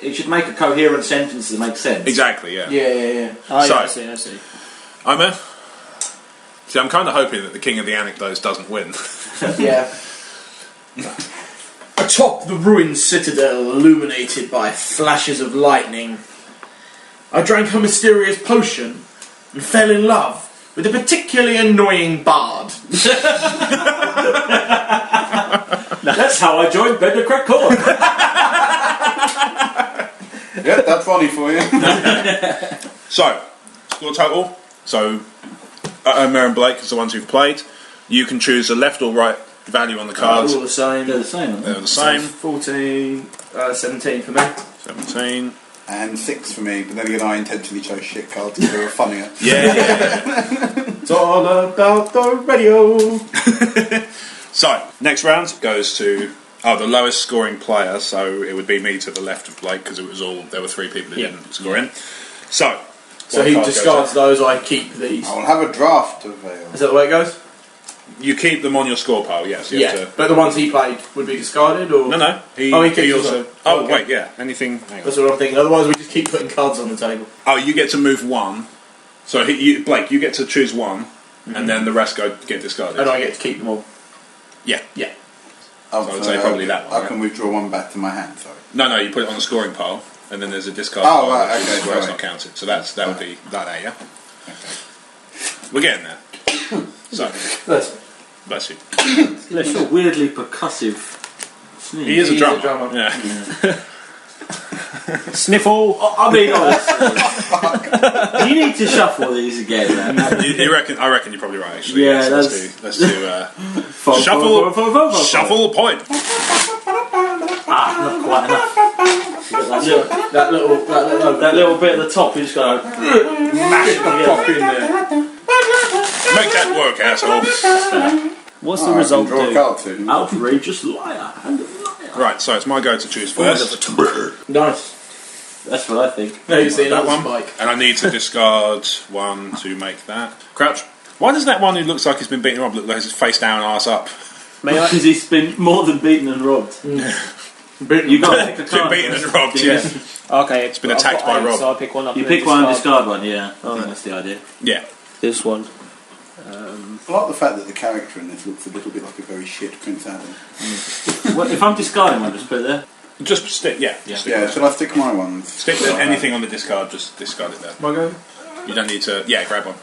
Speaker 6: it should make a coherent sentence that makes sense.
Speaker 1: Exactly. Yeah.
Speaker 2: yeah.
Speaker 5: Oh,
Speaker 1: So-
Speaker 5: yeah, I see.
Speaker 1: I'm See, I'm kind of hoping that the king of the anecdotes doesn't win.
Speaker 2: Yeah. Atop the ruined citadel, illuminated by flashes of lightning, I drank a mysterious potion and fell in love with a particularly annoying bard.
Speaker 5: Now
Speaker 6: That's how I joined Bender Crack Court.
Speaker 4: Yep, that's funny for you.
Speaker 1: So, score total. So, Omer and Blake is the ones who've played. You can choose the left or right value on the cards.
Speaker 2: All the same.
Speaker 6: They're the same, aren't they?
Speaker 1: They're the same.
Speaker 2: 14, 17 for me.
Speaker 1: 17.
Speaker 4: And 6 for me, but then again I intentionally chose shit cards because they were funnier.
Speaker 1: Yeah.
Speaker 2: It's all about the radio.
Speaker 1: So, next round goes to the lowest scoring player. So it would be me to the left of Blake because there were 3 people who didn't score in. So
Speaker 2: He
Speaker 1: card
Speaker 2: discards those, I keep these.
Speaker 4: I'll have a draft of
Speaker 2: Is that the way it goes?
Speaker 1: You keep them on your score pile. Yes. You have to,
Speaker 2: But the ones he played would be discarded, or
Speaker 1: No. He
Speaker 2: keeps his
Speaker 1: also.
Speaker 2: own.
Speaker 1: Oh
Speaker 2: Okay.
Speaker 1: wait, yeah. Anything? Hang on.
Speaker 2: That's what I'm thinking. Otherwise, we just keep putting cards on the table.
Speaker 1: Oh, you get to move 1. So Blake, you get to choose 1, and then the rest get discarded.
Speaker 2: And I get to keep them all.
Speaker 1: Yeah.
Speaker 2: Yeah.
Speaker 4: Oh,
Speaker 1: So I would say probably that one,
Speaker 4: I can withdraw 1 back to my hand, sorry.
Speaker 1: No, you put it on the scoring pile, and then there's a discard
Speaker 4: Oh,
Speaker 1: pile
Speaker 4: right,
Speaker 1: which is
Speaker 4: okay,
Speaker 1: where it's
Speaker 4: sorry.
Speaker 1: not counted. So that would be that there, yeah? We're getting there. So, bless you.
Speaker 6: It's a weirdly percussive sneeze.
Speaker 1: He is a
Speaker 2: He is a
Speaker 1: drummer.
Speaker 2: drummer.
Speaker 1: Yeah.
Speaker 5: Sniffle.
Speaker 6: I mean, honestly. You need to shuffle these again, man.
Speaker 1: I reckon you're probably right, actually.
Speaker 6: Yeah,
Speaker 1: Yes, let's do shuffle point.
Speaker 6: Not quite enough.
Speaker 2: That little bit at the top, you just gotta mash it pop in there.
Speaker 1: Make that work, asshole.
Speaker 5: What's the result
Speaker 4: Draw a
Speaker 5: do?
Speaker 4: card too.
Speaker 6: Outrageous liar.
Speaker 1: Right, so it's my go to choose first.
Speaker 2: Nice.
Speaker 6: That's what I think.
Speaker 2: No, you see
Speaker 1: That
Speaker 2: another
Speaker 1: one.
Speaker 2: spike.
Speaker 1: And I need to discard 1 to make that. Crouch. Why does that one who looks like he's been beaten up look like he's face down, arse up?
Speaker 5: May I?
Speaker 6: Because he's been more than beaten and robbed. You got to pick a
Speaker 1: Been
Speaker 6: card.
Speaker 1: beaten and
Speaker 6: first.
Speaker 1: robbed, yeah.
Speaker 5: Okay,
Speaker 1: it's been attacked by Rob.
Speaker 5: So I pick one up.
Speaker 6: You
Speaker 5: and then
Speaker 6: pick one and
Speaker 5: discard
Speaker 6: discard one, yeah. I think that's the idea.
Speaker 1: Yeah.
Speaker 5: this one.
Speaker 4: I like the fact that the character in this looks a little bit like a very shit Prince Adam.
Speaker 6: Well, if I'm discarding one, just put it there.
Speaker 1: Just stick,
Speaker 6: Yeah.
Speaker 1: Stick,
Speaker 4: Yeah, shall I stick my ones?
Speaker 1: stick anything on the discard, just discard it there.
Speaker 2: My go?
Speaker 1: You don't need to, grab one.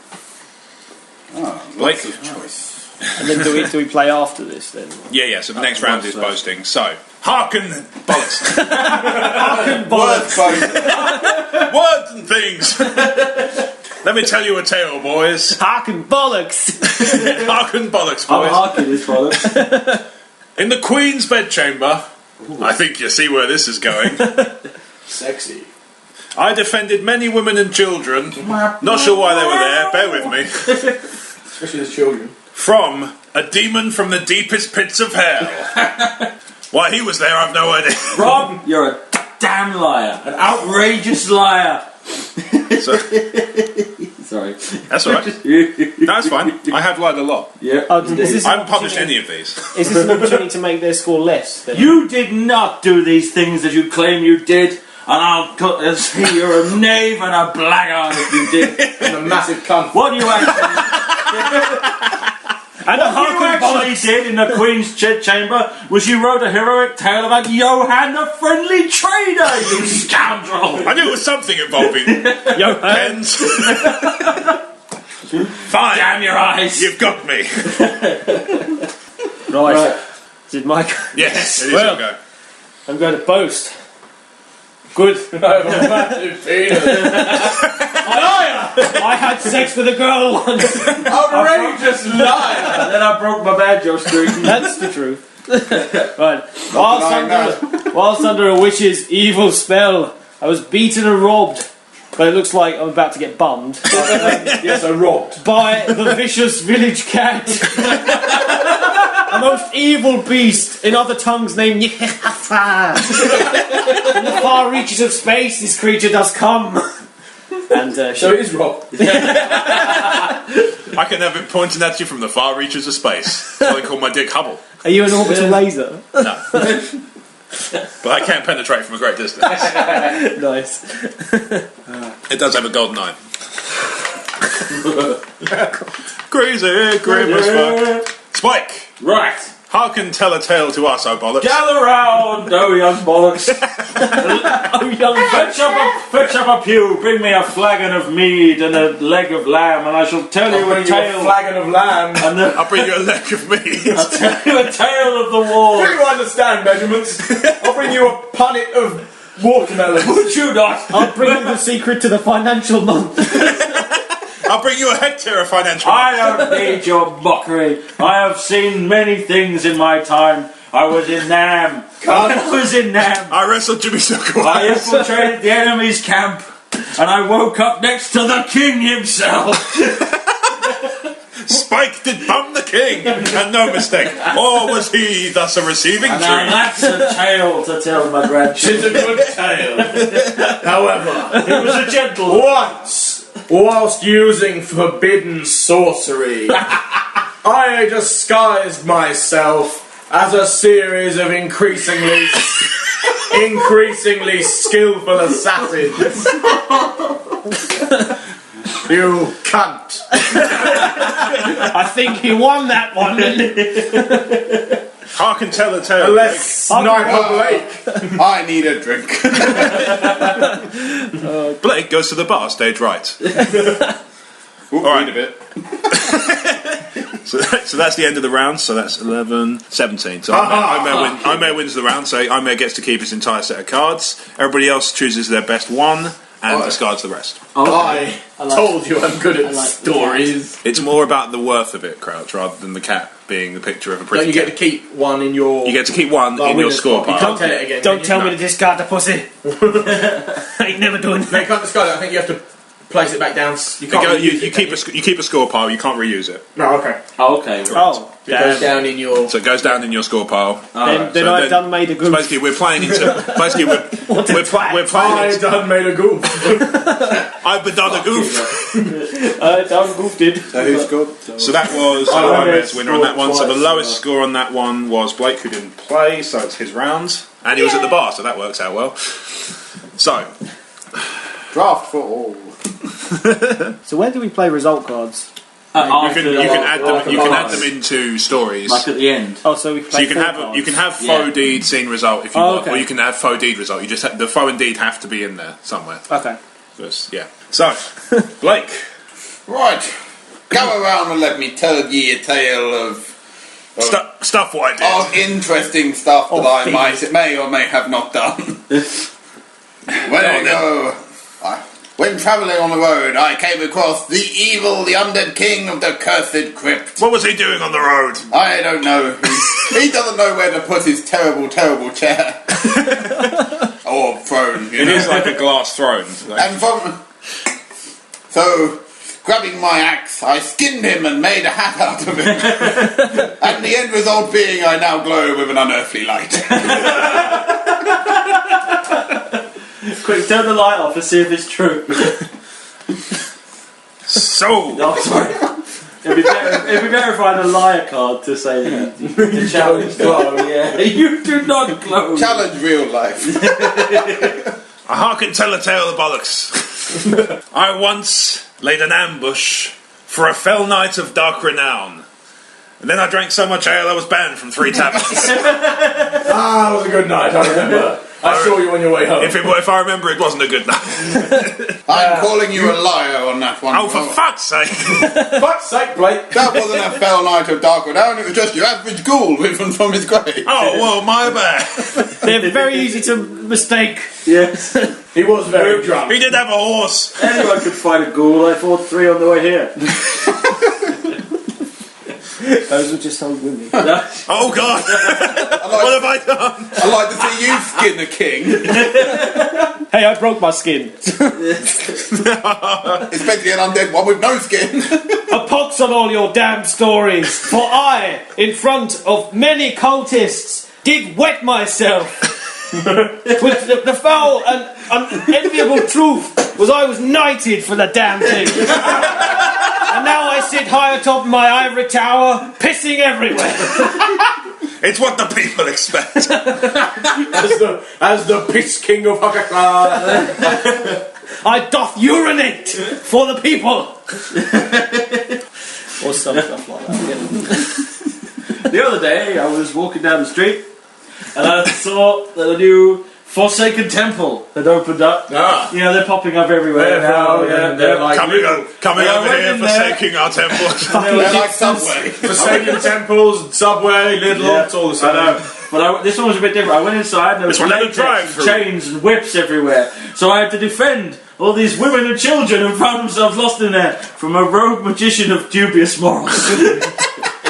Speaker 4: Oh,
Speaker 1: Blake?
Speaker 4: lots of choice.
Speaker 5: And then do we play after this then?
Speaker 1: Yeah, so the next round is boasting. So, hearken, bollocks.
Speaker 4: Words both.
Speaker 1: Words and things. Let me tell you a tale, boys.
Speaker 5: Harkin bollocks!
Speaker 1: Hearken, bollocks,
Speaker 6: I'm
Speaker 1: boys.
Speaker 6: harking this product.
Speaker 1: In the Queen's bedchamber, I think you see where this is going.
Speaker 2: Sexy.
Speaker 1: I defended many women and children. Not sure why they were there, bear with me.
Speaker 2: Especially the children.
Speaker 1: From a demon from the deepest pits of hell. Why he was there, I've no idea.
Speaker 6: Rob, you're a damn liar. An outrageous liar.
Speaker 1: So,
Speaker 6: Sorry.
Speaker 1: that's alright. That's fine. I have lied a lot.
Speaker 6: Yeah.
Speaker 5: Is
Speaker 1: I haven't published any of these.
Speaker 5: Is this an opportunity to make their score less? Then?
Speaker 6: You did not do these things that you claim you did, and I'll say you're a knave and a blackguard if you did.
Speaker 2: And a massive cunt.
Speaker 6: What you actually... And what you actually did in the Queen's chamber was you wrote a heroic tale about Johann the Friendly Trader, you scoundrel!
Speaker 1: I knew it was something involving pens. Fine.
Speaker 6: Damn your eyes!
Speaker 1: You've got me.
Speaker 5: Right. Did Mike?
Speaker 1: Yes, it is
Speaker 5: Well.
Speaker 1: your go.
Speaker 5: I'm going to boast. Good.
Speaker 2: Massive penis.
Speaker 5: I had sex with a girl once.
Speaker 2: Outrageous liar.
Speaker 6: And then I broke my banjo string.
Speaker 5: That's the truth. Right. Whilst under a witch's evil spell, I was beaten and robbed. But it looks like I'm about to get bummed.
Speaker 2: Yes, I robbed.
Speaker 5: By the vicious village cat. A most evil beast, in other tongues named Yehafa. From the far reaches of space, this creature does come. And
Speaker 2: So it is robbed.
Speaker 1: I can have it pointing at you from the far reaches of space. That's what they call my dick Hubble.
Speaker 5: Are you an orbital laser?
Speaker 1: No. But I can't penetrate from a great distance.
Speaker 5: Nice.
Speaker 1: It does have a golden eye. Crazy, grim as fuck. Spike!
Speaker 6: Right.
Speaker 1: Hearken, tell a tale to us, O bollocks.
Speaker 6: Gather round, oh young bollocks.
Speaker 5: Oh, young
Speaker 6: Fetch up a pew, bring me a flagon of mead and a leg of lamb, and I shall tell you a tale.
Speaker 2: Flagon of lamb.
Speaker 6: And then
Speaker 1: I'll bring you a leg of meat.
Speaker 6: I'll tell you a tale of the war.
Speaker 2: Do you understand measurements? I'll bring you a punnet of watermelons.
Speaker 6: Would you not?
Speaker 5: I'll bring you the secret to the financial month.
Speaker 1: I'll bring you a hectare of financial.
Speaker 6: I don't need your mockery. I have seen many things in my time. I was in Nam.
Speaker 1: I wrestled Jimmy Snuka.
Speaker 6: I infiltrated the enemy's camp, and I woke up next to the king himself.
Speaker 1: Spike did bum the king, and no mistake. Or was he thus a receiving
Speaker 6: And
Speaker 1: tree?
Speaker 6: now that's a tale to tell my grandchildren.
Speaker 2: It's a good tale. However,
Speaker 6: He was a gentleman.
Speaker 2: once, whilst using forbidden sorcery, I disguised myself as a series of increasingly skillful assassins. You cunt.
Speaker 5: I think he won that one.
Speaker 1: Hearken, tell a tale.
Speaker 2: Unless Sniper Blake.
Speaker 4: I need a drink.
Speaker 1: Blake goes to the bar, stage right.
Speaker 4: Alright, a bit.
Speaker 1: So that's the end of the round. So that's 11, 17. So Ime wins the round. So Ime gets to keep his entire set of cards. Everybody else chooses their best one and discards the rest.
Speaker 2: I told you I'm good at stories.
Speaker 1: It's more about the worth of it, Crouch, rather than the cat being the picture of a pretty
Speaker 2: Don't you get to
Speaker 1: cat.
Speaker 2: keep one in your...
Speaker 1: You get to keep one in your
Speaker 2: winner's
Speaker 1: score
Speaker 2: pot. You
Speaker 1: pile.
Speaker 2: can't tell it again.
Speaker 5: Don't tell
Speaker 2: can
Speaker 5: me to discard the pussy. I ain't never doing
Speaker 2: you? No,
Speaker 5: that.
Speaker 2: you can't discard it. I think you have to place it back down. You
Speaker 1: You,
Speaker 2: can't reuse
Speaker 1: you
Speaker 2: it,
Speaker 1: keep
Speaker 2: can
Speaker 1: you keep a score pile. You can't reuse it.
Speaker 2: No, okay.
Speaker 6: Oh, okay. Right.
Speaker 5: Oh,
Speaker 2: It goes
Speaker 5: damn.
Speaker 2: down in your...
Speaker 1: So it goes down in your score pile.
Speaker 5: Then
Speaker 1: So
Speaker 5: I've
Speaker 1: then-
Speaker 5: done made a
Speaker 1: So
Speaker 5: good.
Speaker 1: basically, we're playing into. Basically, we're playing.
Speaker 2: I done made a goof.
Speaker 1: I've been done a goof.
Speaker 5: Done goofed it.
Speaker 4: So who scored?
Speaker 1: So that was
Speaker 2: I
Speaker 1: Ime's winner on that one. So the
Speaker 2: twice,
Speaker 1: lowest score on that one was Blake, who didn't play. So it's his round, and he was at the bar, so that works out well. So
Speaker 4: Draft for all.
Speaker 5: So when do we play result cards?
Speaker 1: you can add them.
Speaker 6: after
Speaker 1: You can
Speaker 6: the
Speaker 1: add them into stories.
Speaker 6: Like at the end.
Speaker 5: Oh, so we play.
Speaker 1: So you can
Speaker 5: four
Speaker 1: have
Speaker 5: cards.
Speaker 1: you can have faux deed scene result if you want,
Speaker 5: okay.
Speaker 1: or you can have faux deed result. You just have, the faux and deed have to be in there somewhere.
Speaker 5: Okay.
Speaker 1: Yeah. So Blake,
Speaker 4: Right. Go around and let me tell ye a tale of
Speaker 1: stuff what I did.
Speaker 4: of interesting stuff that I may or may have not done. When travelling on the road, I came across the undead king of the cursed crypt.
Speaker 1: What was he doing on the road?
Speaker 4: I don't know. He doesn't know where to put his terrible, terrible chair. Or throne, you
Speaker 1: It
Speaker 4: know.
Speaker 1: is like a glass throne.
Speaker 4: And so, grabbing my axe, I skinned him and made a hat out of him. And the end result being I now glow with an unearthly light.
Speaker 6: Quick, turn the light off and see if it's true.
Speaker 1: So
Speaker 6: Oh, sorry. It'd be better if I had a liar card to say that. The challenge glow, yeah. You do not glow.
Speaker 4: Challenge real life.
Speaker 1: I hearken tell a tale of bollocks. I once laid an ambush for a fell knight of dark renown. And then I drank so much ale I was banned from 3 taverns.
Speaker 2: Ah, it was a good night, I remember. I saw you on your way home.
Speaker 1: If I remember, it wasn't a good night.
Speaker 4: I'm calling you a liar on that one.
Speaker 1: Oh, for fuck's sake!
Speaker 2: Fuck's sake, Blake.
Speaker 4: That wasn't a fell knight of dark renown, it was just your average ghoul risen from his grave.
Speaker 1: Oh, well, my bad.
Speaker 5: They're very easy to mistake.
Speaker 6: Yes.
Speaker 2: He was very drunk.
Speaker 1: He did have a horse.
Speaker 6: Anyone could fight a ghoul. I fought 3 on the way here.
Speaker 5: Those were just old women.
Speaker 1: Oh, God. What have I done?
Speaker 4: I like to see you skin a king,
Speaker 5: Hey, I broke my skin.
Speaker 4: especially an undead one with no skin.
Speaker 5: A pox on all your damn stories. For I, in front of many cultists, did wet myself. With the foul and unenviable truth was I was knighted for the damn thing. And now I sit high atop my ivory tower, pissing everywhere.
Speaker 1: It's what the people expect.
Speaker 2: As the piss king of Hakaka.
Speaker 5: I doth urinate for the people. Or some stuff like that.
Speaker 6: The other day, I was walking down the street and I saw that a new Forsaken Temple had opened up.
Speaker 2: Ah.
Speaker 6: You know, they're popping up everywhere now.
Speaker 2: They're like
Speaker 1: Coming
Speaker 6: I
Speaker 1: over
Speaker 6: went
Speaker 1: here,
Speaker 6: in there.
Speaker 1: forsaking our temple.
Speaker 2: they're like Subway. Forsaken temples, Subway, Lidl, it's all the same.
Speaker 6: I know. But this one was a bit different. I went inside and there was
Speaker 1: This one had a
Speaker 6: latex,
Speaker 1: drive-through.
Speaker 6: chains and whips everywhere. So I had to defend all these women and children who found themselves lost in there from a rogue magician of dubious morals.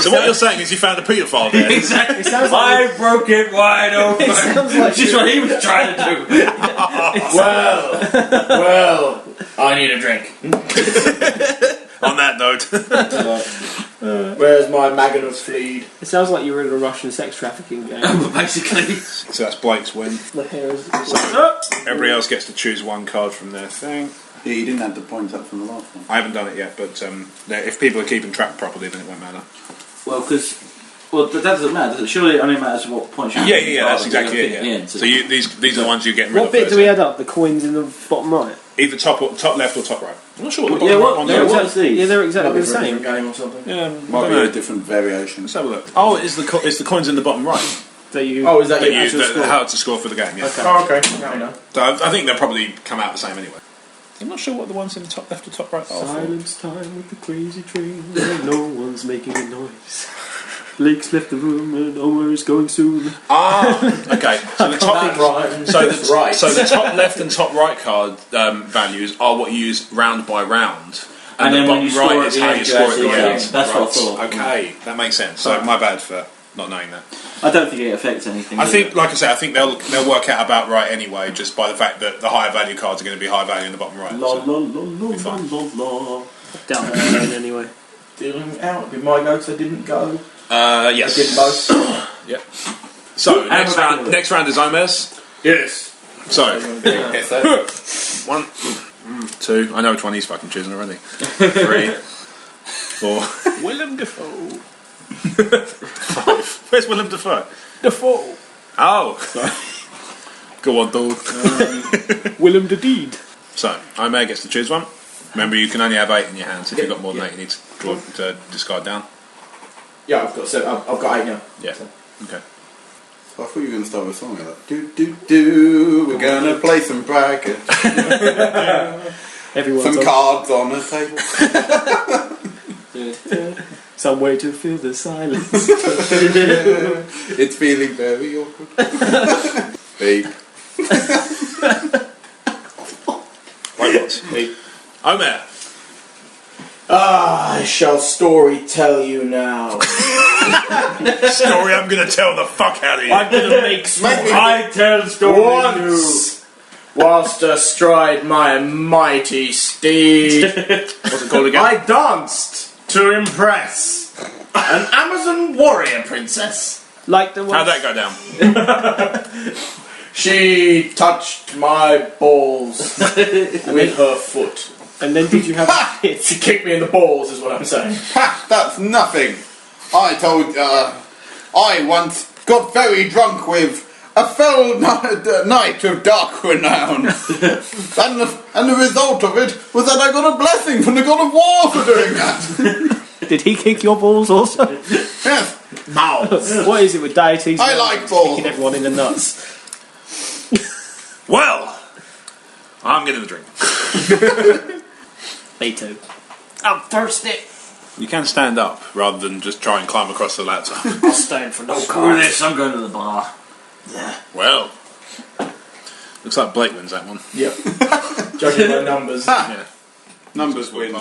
Speaker 1: So what you're saying is you found a paedophile there.
Speaker 6: Exactly.
Speaker 5: It sounds like
Speaker 6: I broke it wide open.
Speaker 5: sounds like
Speaker 6: Which is what he was trying to do.
Speaker 2: Well, I need a drink.
Speaker 1: On that note.
Speaker 2: Where's my Magnum Fleed?
Speaker 5: it sounds like you were in a Russian sex trafficking game.
Speaker 6: Basically.
Speaker 1: So that's Blake's win.
Speaker 5: The hair is.
Speaker 1: Everybody else gets to choose one card from their thing.
Speaker 4: Yeah, you didn't have the points up from the last one.
Speaker 1: I haven't done it yet, but if people are keeping track properly, then it won't matter.
Speaker 6: Well, because that doesn't matter, does it? Surely it only matters what points you
Speaker 1: Yeah, that's exactly it. Yeah. So these are the ones you're getting rid
Speaker 5: What
Speaker 1: of
Speaker 5: bit
Speaker 1: first.
Speaker 5: do we add up? The coins in the bottom right?
Speaker 1: Either top left or top right. I'm not sure what the
Speaker 6: Yeah,
Speaker 1: bottom
Speaker 6: what-
Speaker 1: right ones
Speaker 6: yeah,
Speaker 1: are.
Speaker 6: what- What's these?
Speaker 5: Yeah, they're exactly
Speaker 2: Might be
Speaker 5: the
Speaker 2: for a
Speaker 5: same.
Speaker 2: different game or something.
Speaker 1: Yeah,
Speaker 4: Might be a different variation.
Speaker 1: Let's have a look. Oh, it's the coins in the bottom right.
Speaker 5: That you.
Speaker 2: Oh, is that
Speaker 1: That
Speaker 2: your actual score?
Speaker 1: how to score for the game. Yeah.
Speaker 2: Oh, okay. Now I know.
Speaker 1: So I think they'll probably come out the same anyway. I'm not sure what the ones in the top left or top right are.
Speaker 5: Silence time with the crazy train. No one's making a noise. Blake's left the room and Omer is going soon.
Speaker 1: Okay. So the top,
Speaker 2: That rhymes.
Speaker 1: so
Speaker 2: Right.
Speaker 1: the top left and top right card values are what you use round by round,
Speaker 6: And
Speaker 1: the
Speaker 6: then when
Speaker 1: bottom
Speaker 6: you score
Speaker 1: right
Speaker 6: at
Speaker 1: is
Speaker 6: the
Speaker 1: how
Speaker 6: end,
Speaker 1: you
Speaker 6: you
Speaker 1: score at
Speaker 6: actually
Speaker 1: the
Speaker 6: get
Speaker 1: end.
Speaker 6: it. That's what I thought.
Speaker 1: Okay, that makes sense. So my bad for not knowing that.
Speaker 6: I don't think it affects anything.
Speaker 1: I
Speaker 6: does
Speaker 1: think,
Speaker 6: it?
Speaker 1: like I say, I think they'll work out about right anyway, just by the fact that the higher value cards are going to be high value in the bottom right.
Speaker 6: La
Speaker 1: So.
Speaker 6: la la la
Speaker 1: Be fine.
Speaker 6: la la.
Speaker 5: Down there anyway.
Speaker 2: Dealing out. Did my go? 'Cause I didn't go.
Speaker 1: Yes.
Speaker 2: I did both.
Speaker 1: Yep. So next
Speaker 6: we're back
Speaker 1: round.
Speaker 6: in the
Speaker 1: Next round is Omer's.
Speaker 2: Yes.
Speaker 1: So
Speaker 2: So,
Speaker 1: 1, 2. I know which one he's fucking choosing already. 3, 4.
Speaker 5: Willem Dafoe.
Speaker 1: 5. Where's Willem Dafoe?
Speaker 5: Dafoe.
Speaker 1: Oh. Go on, dog.
Speaker 5: Willem the Deed.
Speaker 1: So Omer gets to choose one. Remember, you can only have 8 in your hands. If you've got more than 8, you need to draw to discard down.
Speaker 2: yeah, I've got 7. I've got 8 now.
Speaker 1: Yeah. Okay.
Speaker 4: I thought you were going to start with a song like that. Do do do. We're going to play some Braggart.
Speaker 5: Everyone's
Speaker 4: Some
Speaker 5: on
Speaker 4: cards on the table.
Speaker 5: some way to fill the silence.
Speaker 4: It's feeling very awkward. Beep.
Speaker 1: Right, what's Omer.
Speaker 2: I shall story tell you now.
Speaker 1: Story I'm going to tell the fuck out of you.
Speaker 6: I'm gonna make I tell stories.
Speaker 2: Once, whilst astride my mighty steed,
Speaker 1: What's it called again?
Speaker 2: I danced to impress an Amazon warrior princess.
Speaker 5: Like the one.
Speaker 1: How'd that go down?
Speaker 2: She touched my balls with her foot.
Speaker 5: And then did you have
Speaker 2: Ha!
Speaker 5: hits?
Speaker 2: She kicked me in the balls, is what I'm saying.
Speaker 4: Ha! That's nothing. I I once got very drunk with a fell knight of dark renown. and the result of it was that I got a blessing from the god of war for doing that.
Speaker 5: Did he kick your balls also?
Speaker 4: Yes.
Speaker 5: What is it with deities?
Speaker 4: I like balls.
Speaker 5: Kicking everyone in the nuts.
Speaker 1: Well, I'm getting the drink.
Speaker 5: Me too. I'm thirsty.
Speaker 1: You can stand up rather than just try and climb across the ladder.
Speaker 5: I'll stand for no
Speaker 6: Screw
Speaker 5: cause.
Speaker 6: this, I'm going to the bar.
Speaker 1: Well, looks like Blake wins that one.
Speaker 2: Yep. Judging by numbers.
Speaker 1: Yeah.
Speaker 4: Numbers win.